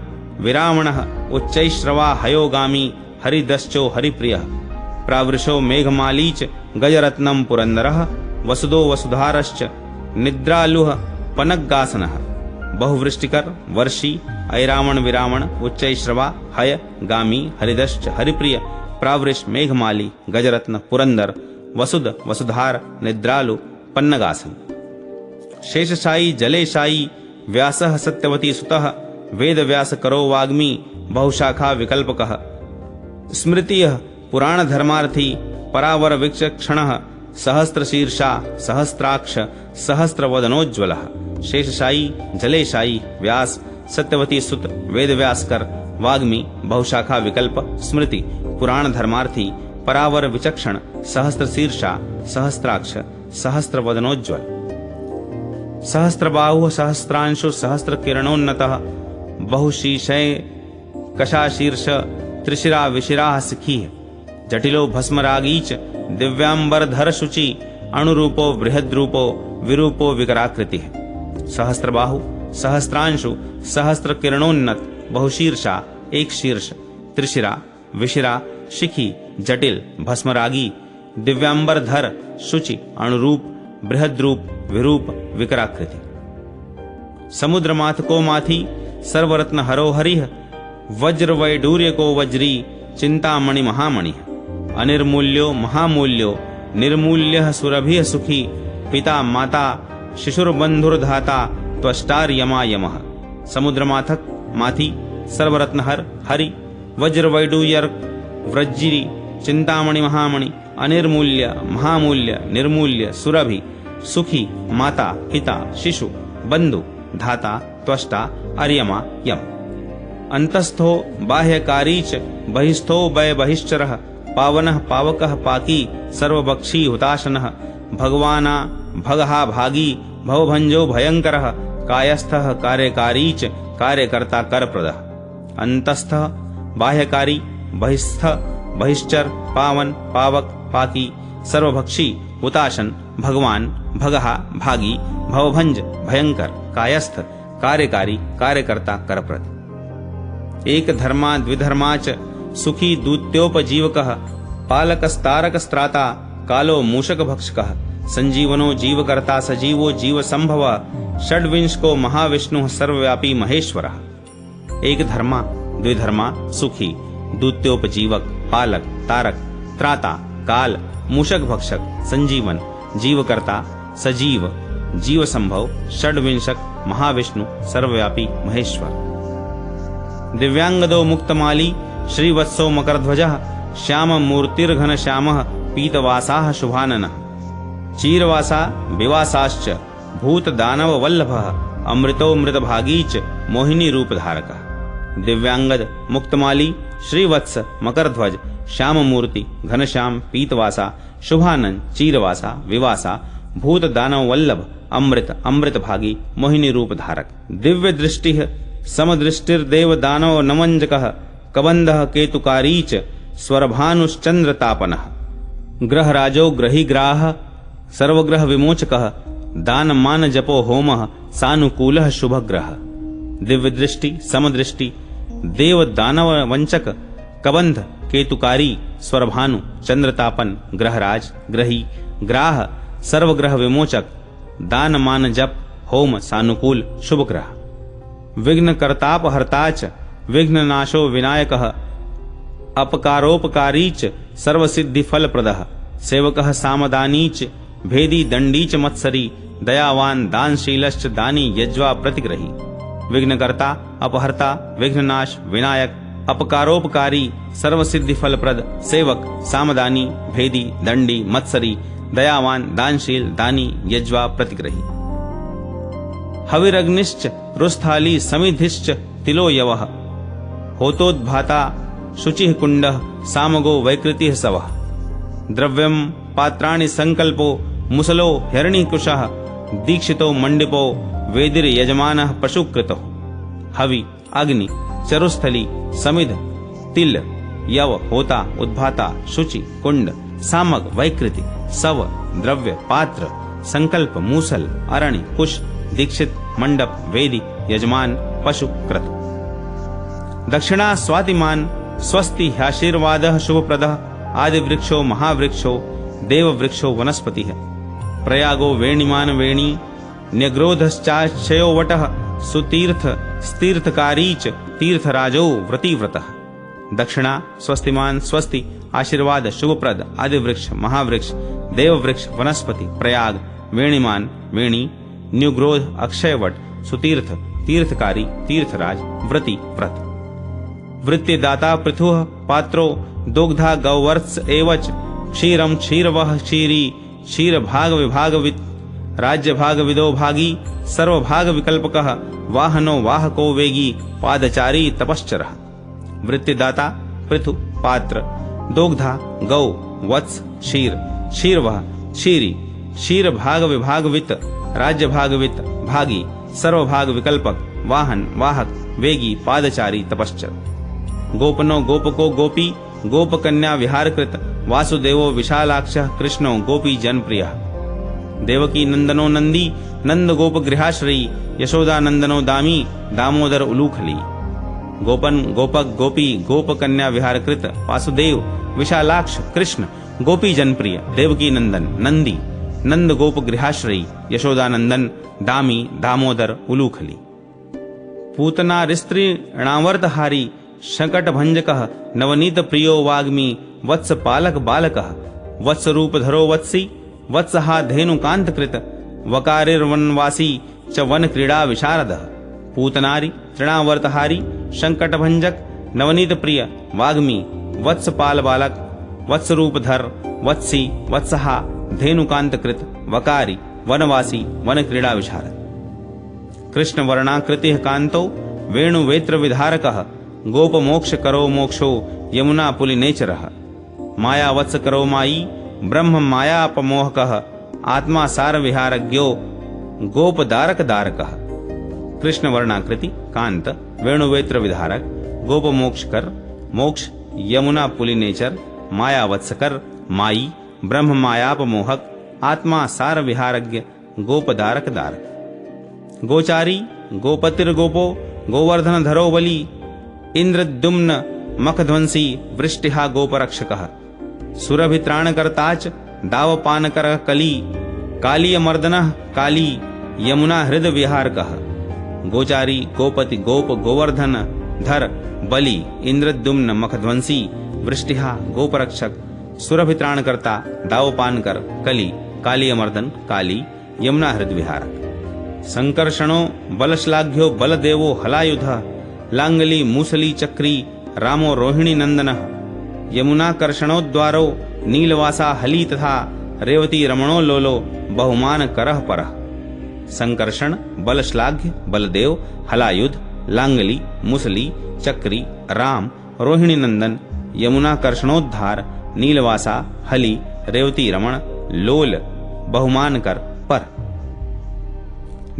विरावणः उच्चैश्रवा हयोगामी हरिदश्चो हरिप्रियः। प्रावृषो मेघमालीच गजरत्नम पुरंदरः वसुदो वसुधारश्च निद्रालुः पनग्गासनः। बहुवृष्टिकर वर्षी ऐरावण विरावण उच्चैश्रवा हय गामी हरिदश्च हरिप्रिय प्रावृष मेघमाली गजरत्न पुरंदर वसुद वसुधार निद्रालु पन्नगासन। शेषशायी जलेशायी व्यासः सत्यवती सुतः वेद व्यास करो वाग्मी बहुशाखा विकल्पकः। स्मृतियः पुराण धर्मार्थी परावर विचक्षणः सहस्रशीर्षा सहस्राक्ष सहस्रवदनोज्ज्वलः। शेषशायी जलेशायी व्यास सत्यवती सुत वेद व्यासकर वाग्मी बहुशाखा विकल्प स्मृति पुराण धर्मार्थी परावर विचक्षण सहस्रशीर्षा सहस्राक्ष सहस्रवदनोज्ज्वल। सहस्रबाहुः सहस्रांशु सहस्रकिरणोन्नतः बहुशीर्षे कशाशीर्ष त्रिशिरा विशिराः सिखीः। जटिलो भस्मरागीच दिव्यांबरधर शुचि अणुरूपो बृहद्रूपो विरूपो विकराकृतिः। सहस्रबाहु सहस्रांशु सहस्रकिरणोन्नत बहुशीर्षा एक शीर्ष त्रिशिरा विशिरा शिखी जटिल भस्मरागी दिव्यांबरधर शुचि अणुरूप बृहद्रूप विरूप विकराकृति। समुद्र माथ को माथी सर्वरत्न हरो हरिः वज्र वैडूर्य को वज्री चिंतामणि महामणि। अनिर्मूल्यो महामूल्यो निर्मूल्यः सुरभिः सुखी पिता माता शिशुर्बंधुर्धाता त्वष्टार्यमा यमः। समुद्रमाथक माथी, सर्वरत्नहर हरि, वज्रवैडूर्यक व्रज्जिरी, चिंतामणि महामणि, अनिर्मूल्य महामूल्य निर्मूल्य सुरभि, सुखी माता पिता शिशु बंधु धाता त्वष्टा अर्यमा यम। अंतस्थो बाह्यकारी च बहिस्थो वै बहिश्चरः, पावनः पावकः पाकी सर्वभक्षी हुताशनः, भगवाना भगहा भागी भवभंजो भयंकरः, कायस्थः कार्यकारी च कार्यकर्ता करप्रदः। अंतस्थः बाह्यकारी, बहिस्थ बहिश्चर, पावन पावक पाकी सर्वभक्षी हुताशन, भगवान भगहा भागी भवभंज भयंकर, कायस्थ कार्यकारी कार्यकर्ता करप्रद। एक धर्मा द्विधर्मा च सुखी दूत्योपजीवकः, पालकस्तारकस्त्राता कालो मूषक भक्षकः, संजीवनो जीवकर्ता सजीवो जीव संभव, षड्विंशको महाविष्णु सर्वव्यापी महेश्वरः। एक धर्मा द्विधर्मा सुखी दूत्योपजीवक पालक तारक त्राता काल मूषक भक्षक संजीवन जीवकर्ता सजीव जीव संभव षड्विंशक महाविष्णु सर्वव्यापी महेश्वर। दिव्यांगदो मुक्तमाली श्रीवत्सो मकरध्वजः, श्याम मूर्तिर्घन श्यामः पीतवासाः शुभाननः, चीरवासा विवासाश्च भूत दानव वल्लभः, अमृतो मृतभागी च मोहिनी रूपधारकः। दिव्यांगद मुक्तमाली श्रीवत्स मकरध्वज श्याममूर्ति घनश्याम पीतवासा शुभानन चीरवासा विवासा भूत दानव वल्लभ अमृत अमृत भागी मोहिनी रूप धारक। दिव्य दृष्टि समदृष्टिर्देव दानव नमंजकः, कबंधः केतुकारी च स्वरभानुश्चंद्र तापनः, ग्रहराजो ग्रहीग्राह सर्वग्रह विमोचकः, दान मान जपो होमः सानुकूलः शुभग्रह। दिव्य दृष्टि समदृष्टि देव दानव वंचक, कबंध केतुकारी स्वरभानु चंद्रतापन, ग्रहराज ग्रही ग्राह सर्वग्रह विमोचक, दान मान जप होम सानुकूल शुभ ग्रह। विघ्न करताप हरताच विघ्ननाशो विनायकः, अपकारोपकारी च सर्वसिद्धि फलप्रदः, सेवकः सामदानी च भेदी दंडी च मत्सरी, दयावान दानशीलश्च दानी यज्वा प्रतिग्रही। विघ्नकर्ता अपहर्ता विघ्ननाश विनायक अपकारोपकारी सर्वसिद्धि फलप्रद, सेवक सामदानी भेदी दंडी मत्सरी, दयावान दानशील दानी यज्वा प्रतिग्रही। हविरग्निश्च रुस्थाली समिधिश्च तिलो यवः, होतोद्भाता शुचिः कुंडः सामगो वैकृतिः सवः। द्रव्यं पात्राणि संकल्पो मुसलो हिरण्यकुशः, दीक्षितो मंडिपो वेदिर्यजमानः पशुकृतो। हवि अग्नि चरुस्थली समिध तिल यव होता उद्भाता शुचि कुंड सामग वैकृति सव द्रव्य पात्र संकल्प मूसल अरण्य कुश दीक्षित मंडप वेदी यजमान पशु कृत। दक्षिणा स्वातिमान स्वस्ति ह्याशीर्वादः शुभप्रदः, आदि वृक्षो महावृक्षो देव वृक्षो वनस्पतिः। प्रयागो वेणीमान वेणी न्यग्रोधश्चाक्षयो वटः, सुतीर्थ स्तीर्थकारी च तीर्थराजो व्रतिव्रतः। दक्षिणा स्वस्तिमान स्वस्ति आशीर्वाद शुभप्रद, आदि वृक्ष महावृक्ष देव वृक्ष वनस्पति। प्रयाग वेणीमान वेणी न्युग्रोध अक्षयवट सुतीर्थ तीर्थकारी तीर्थराज व्रति व्रत। वृत्तिदाता पृथुः पात्रो दुग्धा गौवर्त्स एवच, क्षीरम क्षीरवः क्षीरी क्षीर भाग विभागवित, राज्य भाग विदो भागी सर्वभाग विकल्पकः, वाहनो वाहको वेगी पादचारी तपश्चरः। वृत्तिदाता पृथु पात्र दोग्धा गौ वत्स क्षीर क्षीरवः क्षीरी क्षीर भाग विभागवित, राज्य भागवित भागी सर्वभाग विकल्पक, वाहन वाहक वेगी पादचारी तपश्चर। गोपनो गोपको गोपी गोपकन्या विहारकृत, वासुदेवो विशालाक्षः कृष्णो गोपी जनप्रियः। देवकी नंदनो नंदी नंद गोप गृहाश्रयी, यशोदा नंदनो दामी दामोदर उलूखली। गोपन गोपक गोपी गोपकन्या विहारकृत, वासुदेव विशालाक्ष कृष्ण गोपी जनप्रिय, देवकी नंदन नंदी नंद गोप गृहाश्रयी, यशोदा नंदन दामी दामोदर उलूखली। पूतना ऋणावर्तहारी शकट भंजकः, नवनीत प्रियो वाग्मी वत्स पालक बालकः। वत्स रूप धरो वत्सी वत्सहा धेनुकांत कृत, वकारिर्वनवासी च वन क्रीडा विशारदः पूतनारी तृणावर्तहारी संकटभंजक नवनीत प्रिय वाग्मी वत्सपाल बालक वत्सरूपधर वत्सी वत्सहा धेनुकांत कृत वकारी वनवासी वन क्रीडा विशारद कृष्ण वर्णाकृति कांतो वेणुवेत्र विधारकः गोप मोक्ष करो मोक्षो यमुना पुलिनेचरः माया वत्स करो माई ब्रह्म मायापमोहकः आत्मा सार विहारज्ञो गोप दारक दारकः कृष्ण वर्णाकृति कांत वेणुवेत्र विधारक गोप मोक्ष कर मोक्ष यमुना पुलिनेचर माया वत्सकर माई ब्रह्म मायापमोहक आत्मा सार विहारज्ञ गोप दारक दारक गोचारी गोपतिर्गोपो गोवर्धन धरो बली इंद्रद्युम्न मखध्वंसी वृष्टिहा गोपरक्षकः सुरभित्राणकर्ताच दावपानकरः कली कालीयमर्दनः काली यमुना हृद विहारकः गोचारी गोपति गोप गोवर्धन धर बलि इंद्रद्युम्न मखध्वंसी वृष्टिहा गोपरक्षक सुरभित्राणकर्ता दावपानकर कली कालीयमर्दन काली यमुना हृद विहारक संकर्षणो बलश्लाघ्यो बलदेवो हलायुधः लांगली मूसली चक्री रामो रोहिणी नंदनः यमुनाकर्षणोद्वारो नीलवासा हली तथा रेवती रमणो लोलो बहुमान करह परः संकर्षण बलश्लाघ्य बलदेव हलायुध लांगली मुसली चक्री राम रोहिणी नंदन यमुनाकर्षणोद्धार नीलवासा हली रेवती रमण लोल बहुमान कर पर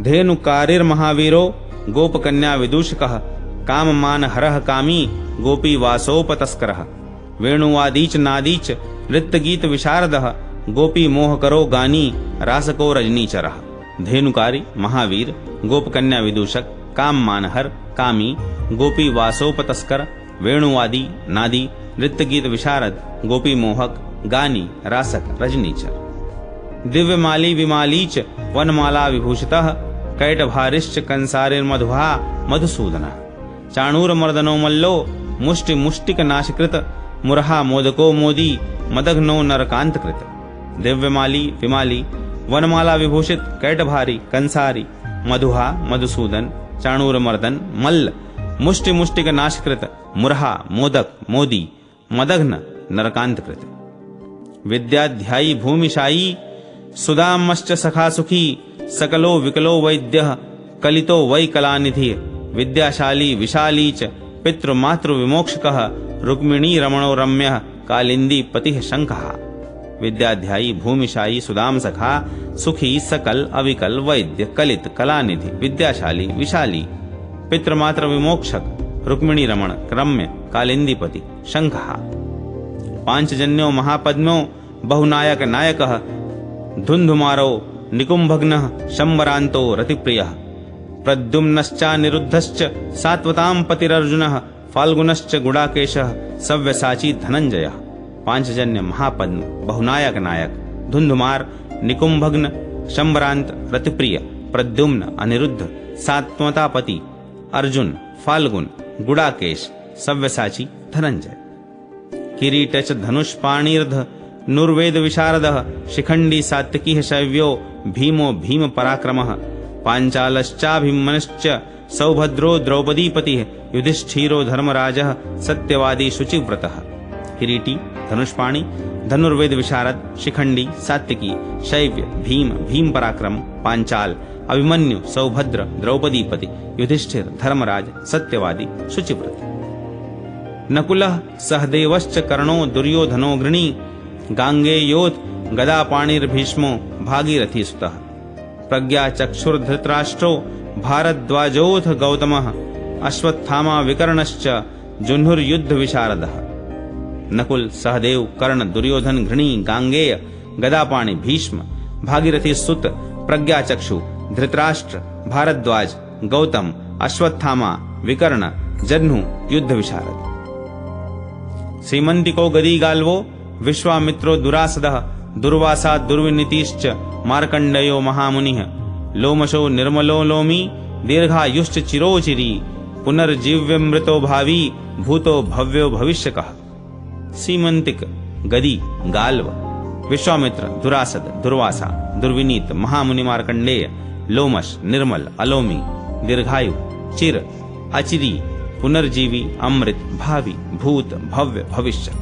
धेनुकारिर्महावीरो गोपकन्या विदूषकः काममान हरः कामी गोपी वासोपतस्करः वेणुवादीच नादीच नृत्यगीत विशारदः गोपी मोह करो गानी रासको रजनीचरः धेनुकारी महावीर गोपकन्या विदूषक काममानहर कामी गोपी वासोपतस्कर वेणुवादी नादी नृत्यगीत विशारद गोपी मोहक गानी रासक रजनीचर दिव्यमाली विमालीच वनमाला विभूषितः कैटभारिश्च कंसारिर्मधुहा मधुसूदनः चाणूरमर्दनो मल्लो मुष्टि मुष्टिक नाशकृत मुरहा मोदको मोदी मदघ्नो नरकांतकृत दिव्यमाली विमाली वनमाला विभूषित कैटभारी कंसारी मधुहा मधुसूदन चाणूरमर्दन मल्ल मुष्टि मुष्टिक नाशकृत मुरहा मोदक मोदी मदघ्न नरकांतकृत विद्याध्यायी भूमिशायी सुदामश्च सखा सुखी सकलो विकलो वैद्यः कलितो वै कलानिधि विद्याशाली विशाली च पितृमातृ विमोक्षकः रुक्मिणी रमणो रम्यः कालिंदी पतिः शंखः विद्याध्यायी भूमिशायी सुदाम सखा सुखी सकल अविकल वैद्य कलित कलानिधि विद्याशाली विशाली पितृमातृ विमोक्षक रुक्मिणी रमण रम्य कालिंदीपति शंखः पांचजन्यो महापद्मो बहुनायक नायकः धुंधुमारो निकुंभग्नः शंबरांतो रतिप्रियः प्रद्युम्नश्चानिरुद्धश्च सात्वतां पतिरर्जुनः फाल्गुनश्च गुडाकेशः सव्यसाची धनंजयः पांचजन्य महापद्म बहुनायक नायक धुंधुमार निकुंभग्न शंबरांत रतिप्रिय प्रद्युम्न अनिरुद्ध सात्वतापति अर्जुन फाल्गुन गुडाकेश सव्यसाची धनंजय किरीटच धनुष्पाणीर्ध नुर्वेद विशारदः शिखंडी सात्विकी शैव्यो भीमो भीम पराक्रमः पांचालश्चाभिमनश्च सौभद्रो द्रौपदीपतिः युधिष्ठिरो धर्मराजः सत्यवादी शुचिव्रतः किरीटी धनुष्पाणी धनुर्वेद विशारद शिखंडी सात्विकी शैव्य भीम भीम पराक्रम पांचाल अभिमन्यु सौभद्र द्रौपदीपति युधिष्ठिर धर्मराज सत्यवादी शुचिव्रत नकुलः सहदेवश्च कर्णो दुर्योधनो गृणी गांगेयोथ गदापाणिर्भीष्मो भागीरथी सुतः प्रज्ञा चक्षुर्धृतराष्ट्रो भारद्वाजोऽथ गौतमः अश्वत्थामा विकर्णश्च जुह्नुर्युद्ध विशारदः नकुल सहदेव कर्ण दुर्योधन घृणी गांगेय गदापाणि भीष्म भागीरथी सुत प्रज्ञा चक्षु धृतराष्ट्र भारद्वाज गौतम अश्वत्थामा विकर्ण जह्नु युद्ध विशारद सीमंतिको गदी गाल्वो विश्वामित्रो दुरासदः दुर्वासा दुर्विनीतिश्च मार्कंडेयो महामुनिः लोमशो निर्मलो लोमी दीर्घायुश्च चिरोचिरी पुनर्जीव्यमृतो भावी भूतो भव्यो भविष्यकः सीमंतिक गदी गाल्व विश्वामित्र, दुरासद, दुर्वासा, दुर्विनीत, महामुनि मार्कंडेय, लोमश, निर्मल, अलोमी, दीर्घायु, चिर, अचिरी, पुनर्जीवी, अमृत, भावी, भूत, भव्य, भविष्य।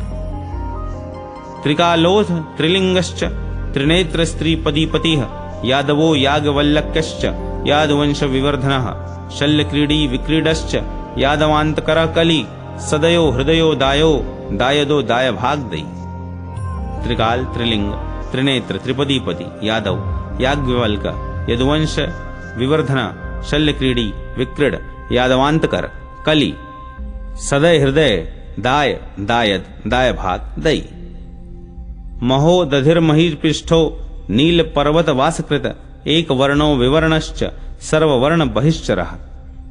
त्रिकालोथ त्रिलिंगश्च त्रिनेत्र स्त्रीपदीपतिः यादवो याज्ञवल्क्यश्च यादवंश विवर्धनः शल्यक्रीडी विक्रीडश्च यादवान्तकरः कली सदयो हृदयो दायो दायदो दायभागदयी। त्रिकाल, त्रिलिंग, त्रिनेत्र, त्रिपदीपति, यादव, याज्ञवल्क, यदुवंश विवर्धन, शल्यक्रीडी, विक्रीड, यादवान्तकर, कली, सदय हृदय, दाय, दायद, दायभाग, दयी। महो दधिर्महीपृष्ठो नील पर्वत वासकृत एक वर्णो विवर्णश्च सर्ववर्ण बहिश्चरः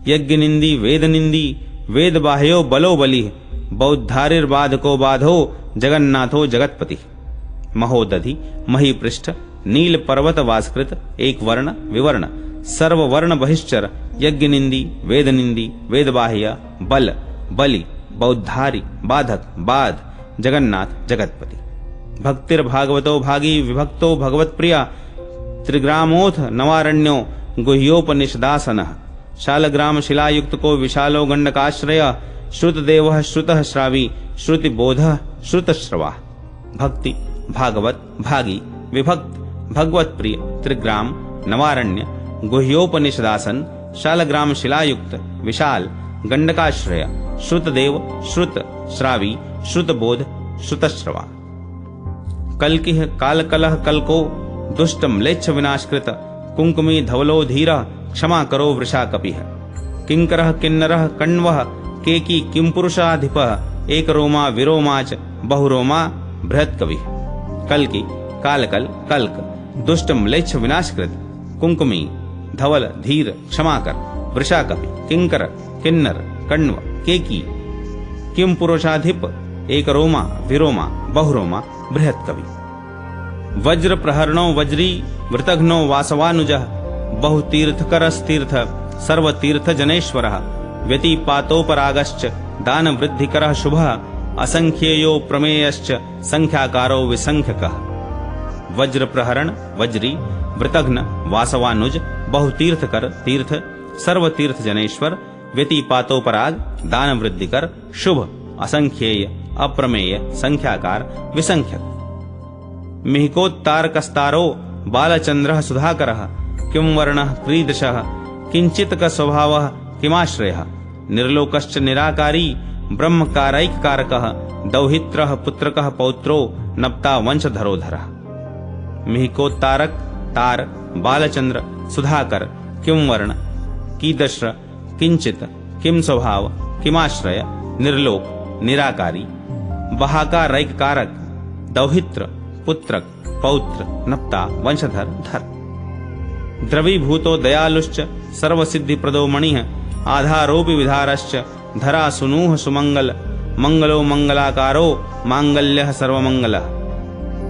यज्ञनिंदी वेदनिंदी वेद बाह्यो बलो बलि बौद्धारिर्बाधको बाधो जगन्नाथो जगतपति। महोदधि महीपृष्ठ नील पर्वत वासकृत एक वर्ण विवर्ण सर्ववर्ण बहिश्चर यज्ञनिंदी वेदनिंदी वेदबाह्य बल बलि बौद्धारी बाधक बाध जगन्नाथ जगतपति। भक्तिर्भागवतो भागी विभक्तो भगवत्प्रिया त्रिग्रामोथ नवारण्यो गुह्योपनिषदासनः शालग्राम शिलायुक्त को विशालो गंडकाश्रय श्रुतदेवः श्रुतः श्रावी श्रुतिबोधः श्रुतश्रवा। भक्ति भागवत भागी विभक्त भगवत प्रिय त्रिग्राम नवारण्य गुह्योपनिषदासन शालग्राम शिलायुक्त विशाल गंडकाश्रय श्रुतदेव श्रुत श्रावी श्रुतबोध श्रुतश्रवा। कल्किः कालकलह कल्को दुष्ट म्लेच्छ विनाशकृत कुंकुमी धवलो धीरः क्षमा करो वृषा कपिः किंकरः किन्नरः कण्वः केकी किंपुरुषाधिपः एक रोमा विरोमाच बहुरोमा बृहत् कवि। कल्कि कालकल कल्क दुष्ट म्लेच्छ विनाशकृत कुंकुमी धवल धीर क्षमाकर वृषा कपि किंकर किन्नर कण्व केकी किंपुरुषाधिप एक रोमा विरोमा बहुरोमा बृहत् कवि। वज्र प्रहरणो वज्री वृतघ्नो वासवानुजः बहुतीर्थकरस्तीर्थ सर्वतीर्थ जनेश्वरः व्यतिपातोपरागश्च दान वृद्धिकरः शुभः असंख्येयो प्रमेयश्च संख्याकारो विसंख्यकः। वज्र प्रहरण वज्री वृतघ्न वासवानुज बहुतीर्थकर तीर्थ सर्वतीर्थ जनेश्वर व्यतिपातोपराग दान वृद्धिकर शुभ असंख्येय अप्रमेय संख्याकार विसंख्यक। मिहिकोत्तारकस्तारो बालचंद्रः सुधाकरः किं वर्णः क्रीदृशः किंचित् स्वभावः किमाश्रयः निर्लोकश्च निराकारी ब्रह्मकारैककारकः दौहित्रः पुत्रकः पौत्रो नप्ता वंशधरोधरः। मिहिकोत्तारक तार बालचंद्र सुधाकर किं वर्ण कीदृश किंचित किम स्वभाव किमाश्रय निर्लोक निराकारी बहाकारैककारक दौहित्र पुत्रक पौत्र नप्ता वंशधर धर। द्रवीभूतो दयालुश्च सर्वसिद्धिप्रदो मणिः आधारोऽपि विधारश्च धरा सुनूह सुमंगल मंगलो मंगलाकारो मांगल्यः सर्वमंगलः।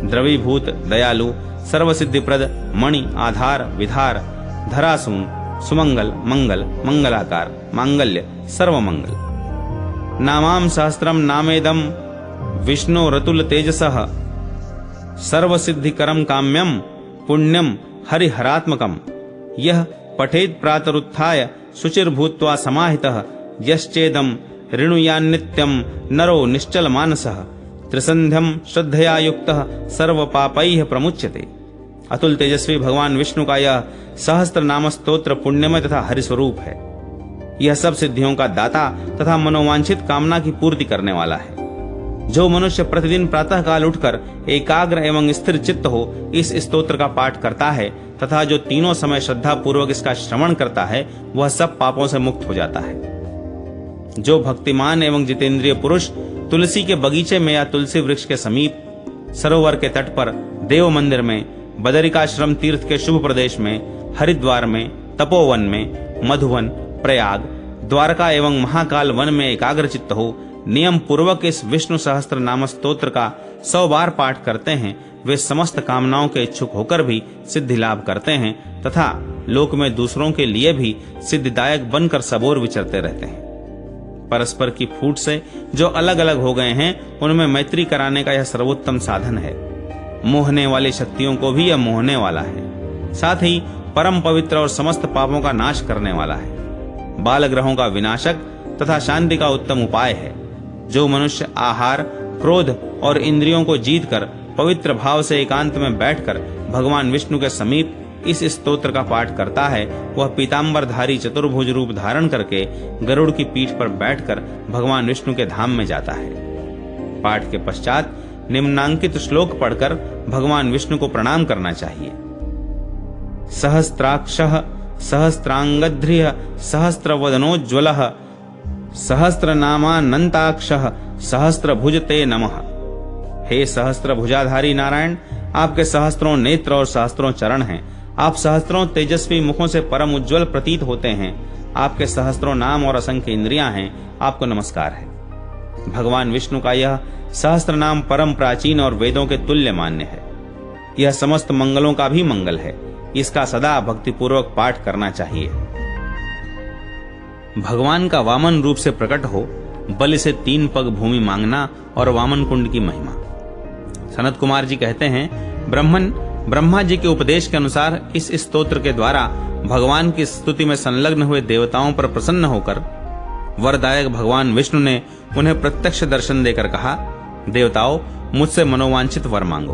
द्रवीभूत दयालु सर्वसिद्धिप्रद मणि आधार विधार धरासून सुमंगल मंगल मंगलाकार मांगल्य सर्वमंगल। नामां सहस्रम नामेदं विष्णु रतुल तेजसः सर्वसिद्धिकरं काम्यं पुण्यं हरिहरात्मकं यह पठेत् प्रातरुत्थाय शुचिर्भूत्वा समाहितः यश्चेदं ऋणुयान्नित्यं नरो निश्चल मानसः त्रिसंध्यं श्रद्धया युक्तः सर्वपापैः प्रमुच्यते। अतुल तेजस्वी भगवान विष्णु का यह सहस्त्र नाम स्तोत्र पुण्यमय तथा हरिस्वरूप है। यह सब सिद्धियों का दाता तथा मनोवांछित कामना की पूर्ति करने वाला है। जो मनुष्य प्रतिदिन प्रातः काल उठकर एकाग्र एवं स्थिर चित्त हो इस स्तोत्र का पाठ करता है तथा जो तीनों समय श्रद्धा पूर्वक इसका श्रवण करता है वह सब पापों से मुक्त हो जाता है। जो भक्तिमान एवं जितेंद्रिय पुरुष तुलसी के बगीचे में या तुलसी वृक्ष के समीप सरोवर के तट पर देव मंदिर में बदरिकाश्रम तीर्थ के शुभ प्रदेश में हरिद्वार में तपोवन में मधुवन प्रयाग द्वारका एवं महाकाल वन में एकाग्र चित्त हो नियम पूर्वक इस विष्णु सहस्त्र नाम स्तोत्र का 100 बार पाठ करते हैं वे समस्त कामनाओं के इच्छुक होकर भी सिद्धि लाभ करते हैं तथा लोक में दूसरों के लिए भी सिद्धिदायक बनकर सबोर विचरते रहते हैं। परस्पर की फूट से जो अलग अलग हो गए हैं उनमें मैत्री कराने का यह सर्वोत्तम साधन है। मोहने वाली शक्तियों को भी यह मोहने वाला है। साथ ही परम पवित्र और समस्त पापों का नाश करने वाला है। बाल ग्रहों का विनाशक तथा शांति का उत्तम उपाय है। जो मनुष्य आहार, क्रोध और इंद्रियों को जीतकर पवित्र भाव से एकांत में बैठकर भगवान विष्णु के समीप इस स्तोत्र का पाठ करता है, वह पीतांबरधारी चतुर्भुज रूप धारण करके गरुड़ की पीठ पर बैठकर भगवान विष्णु के धाम में जाता है। पाठ के पश्चात निम्नांकित श्लोक पढ़कर भगवान विष्णु को प्रणाम करना चाहिए। सहस्त्राक्षः सहस्त्रांगध्रियः सहस्रवदनोज्ज्वलः सहस्रनामानन्ताक्षः सहस्रभुज ते नमः। हे सहस्त्रभुजाधारी नारायण, आपके सहस्त्रों नेत्र और सहस्त्रों चरण हैं। आप सहस्त्रों तेजस्वी मुखों से परम उज्ज्वल प्रतीत होते हैं। आपके सहस्त्रों नाम और असंख्य इंद्रियां हैं। आपको नमस्कार है। भगवान विष्णु का यह सहस्त्र नाम परम प्राचीन और वेदों के तुल्य मान्य है। यह समस्त मंगलों का भी मंगल है। इसका सदा भक्तिपूर्वक पाठ करना चाहिए। भगवान का वामन रूप से प्रकट हो बलि से 3 पग भूमि मांगना और वामन कुंड की महिमा। सनत कुमार जी कहते हैं, ब्रह्मा जी के उपदेश के अनुसार इस स्तोत्र के द्वारा भगवान की स्तुति में संलग्न हुए देवताओं पर प्रसन्न होकर वरदायक भगवान विष्णु ने उन्हें प्रत्यक्ष दर्शन देकर कहा, देवताओं, मुझसे मनोवांछित वर मांगो।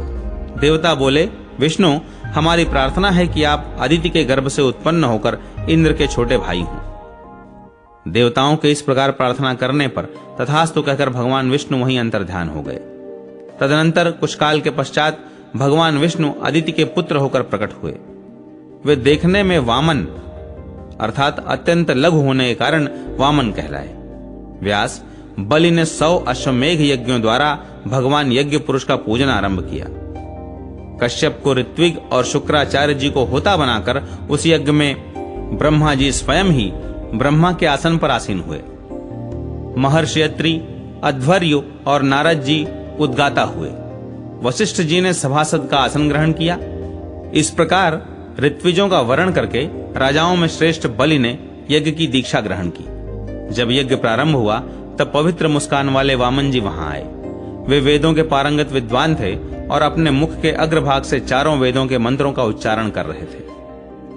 देवता बोले, विष्णु, हमारी प्रार्थना है कि आप अदिति के गर्भ से उत्पन्न होकर इंद्र के छोटे भाई हों। देवताओं के इस प्रकार प्रार्थना करने पर तथास्तु कहकर भगवान विष्णु वहीं अंतर्ध्यान हो गए। तदनंतर कुछ काल के पश्चात भगवान विष्णु अदिति के पुत्र होकर प्रकट हुए। वे देखने में वामन अर्थात अत्यंत लघु होने के कारण वामन कहलाए। व्यास, बलि ने 100 अश्वमेघ यज्ञों द्वारा भगवान यज्ञ पुरुष का पूजन आरंभ किया। कश्यप को ऋत्विक और शुक्राचार्य जी को होता बनाकर उस यज्ञ में ब्रह्मा जी स्वयं ही ब्रह्मा के आसन पर आसीन हुए। महर्षि अत्रि, अध्वर्यु और नारद जी उद्गाता हुए। वशिष्ठ जी ने सभासद का आसन ग्रहण किया। इस प्रकार ऋत्विजों का वर्ण करके राजाओं में श्रेष्ठ बलि ने यज्ञ की दीक्षा ग्रहण की। जब यज्ञ प्रारंभ हुआ तब पवित्र मुस्कान वाले वामन जी वहां आए। वे वेदों के पारंगत विद्वान थे और अपने मुख के अग्रभाग से चारों वेदों के मंत्रों का उच्चारण कर रहे थे।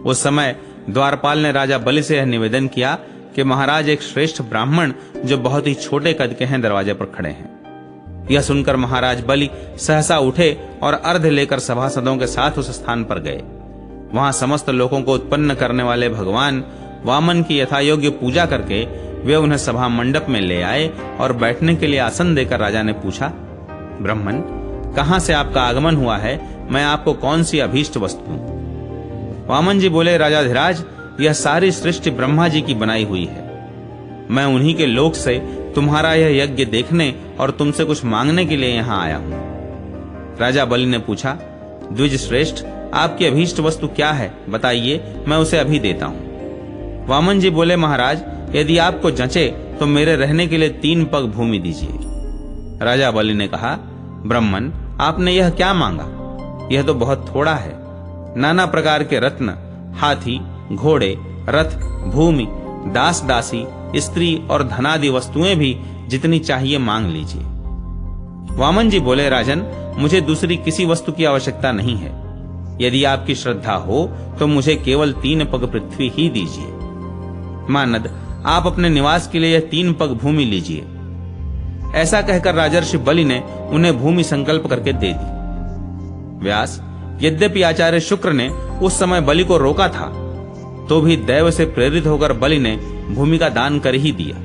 उस समय द्वारपाल ने राजा बलि से यह निवेदन किया कि महाराज, एक श्रेष्ठ ब्राह्मण जो बहुत ही छोटे कद के हैं दरवाजे पर खड़े हैं। यह सुनकर महाराज बलि सहसा उठे और अर्घ्य लेकर सभासदों के साथ उस स्थान पर गए। वहां समस्त लोगों को उत्पन्न करने वाले भगवान वामन की यथायोग्य पूजा करके वे उन्हें सभा मंडप में ले आए और बैठने के लिए आसन देकर राजा ने पूछा, ब्राह्मण, कहां से आपका आगमन हुआ है? मैं आपको कौन सी अभीष्ट वस्तु दूं? वामन जी बोले, राजाधिराज, यह सारी सृष्टि ब्रह्मा जी की बनाई हुई है। मैं उन्हीं के लोक से तुम्हारा यह यज्ञ देखने और तुमसे कुछ मांगने के लिए यहाँ आया हूं। राजा बलि ने पूछा, द्विज श्रेष्ठ, आपकी अभीष्ट वस्तु क्या है? बताइए, मैं उसे अभी देता हूं। वामन जी बोले, महाराज, यदि आपको जंचे तो मेरे रहने के लिए 3 पग भूमि दीजिए। राजा बलि ने कहा, ब्राह्मण, आपने यह क्या मांगा? यह तो बहुत थोड़ा है। नाना प्रकार के रत्न, हाथी, घोड़े, रथ, भूमि, दास दासी, स्त्री और धनादि वस्तुएं भी जितनी चाहिए मांग लीजिए। वामन जी बोले, राजन, मुझे दूसरी किसी वस्तु की आवश्यकता नहीं है। यदि आपकी श्रद्धा हो तो मुझे केवल 3 पग पृथ्वी ही दीजिए। मानद, आप अपने निवास के लिए यह 3 पग भूमि लीजिए। ऐसा कहकर राजर्षि बलि ने उन्हें भूमि संकल्प करके दे दी। व्यास, यद्यपि आचार्य शुक्र ने उस समय बलि को रोका था, तो भी दैव से प्रेरित होकर बलि ने भूमि का दान कर ही दिया।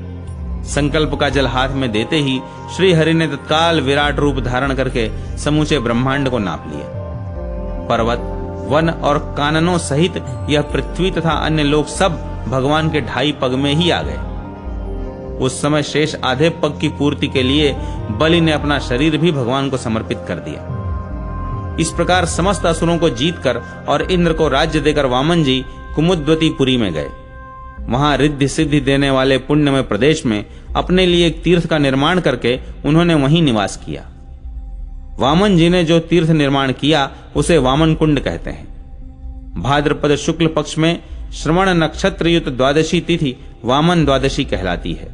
संकल्प का जल हाथ में देते ही श्री हरि ने तत्काल विराट रूप धारण करके समूचे ब्रह्मांड को नाप लिया। पर्वत, वन और काननों सहित यह पृथ्वी तथा अन्य लोग सब भगवान के 2.5 पग में ही आ गए। उस समय शेष आधे पग की पूर्ति के लिए बलि ने अपना शरीर भी भगवान को समर्पित कर दिया। इस प्रकार समस्त असुरों को जीतकर और इंद्र को राज्य देकर वामन जी कुमुद्वती पुरी में गए। वहां रिद्धि सिद्धि देने वाले पुण्यमय प्रदेश में अपने लिए एक तीर्थ का निर्माण करके उन्होंने वहीं निवास किया। वामन जी ने जो तीर्थ निर्माण किया उसे वामन कुंड कहते हैं। भाद्रपद शुक्ल पक्ष में श्रवण नक्षत्र युक्त द्वादशी तिथि वामन द्वादशी कहलाती है।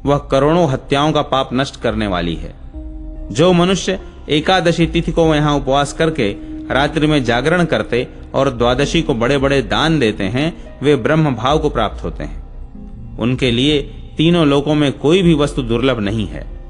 वह करोड़ों हत्याओं का पाप नष्ट करने वाली है। जो मनुष्य एकादशी तिथि को यहाँ उपवास करके रात्रि में जागरण करते और द्वादशी को बड़े बड़े दान देते हैं, वे ब्रह्म भाव को प्राप्त होते हैं। उनके लिए तीनों लोकों में कोई भी वस्तु दुर्लभ नहीं है।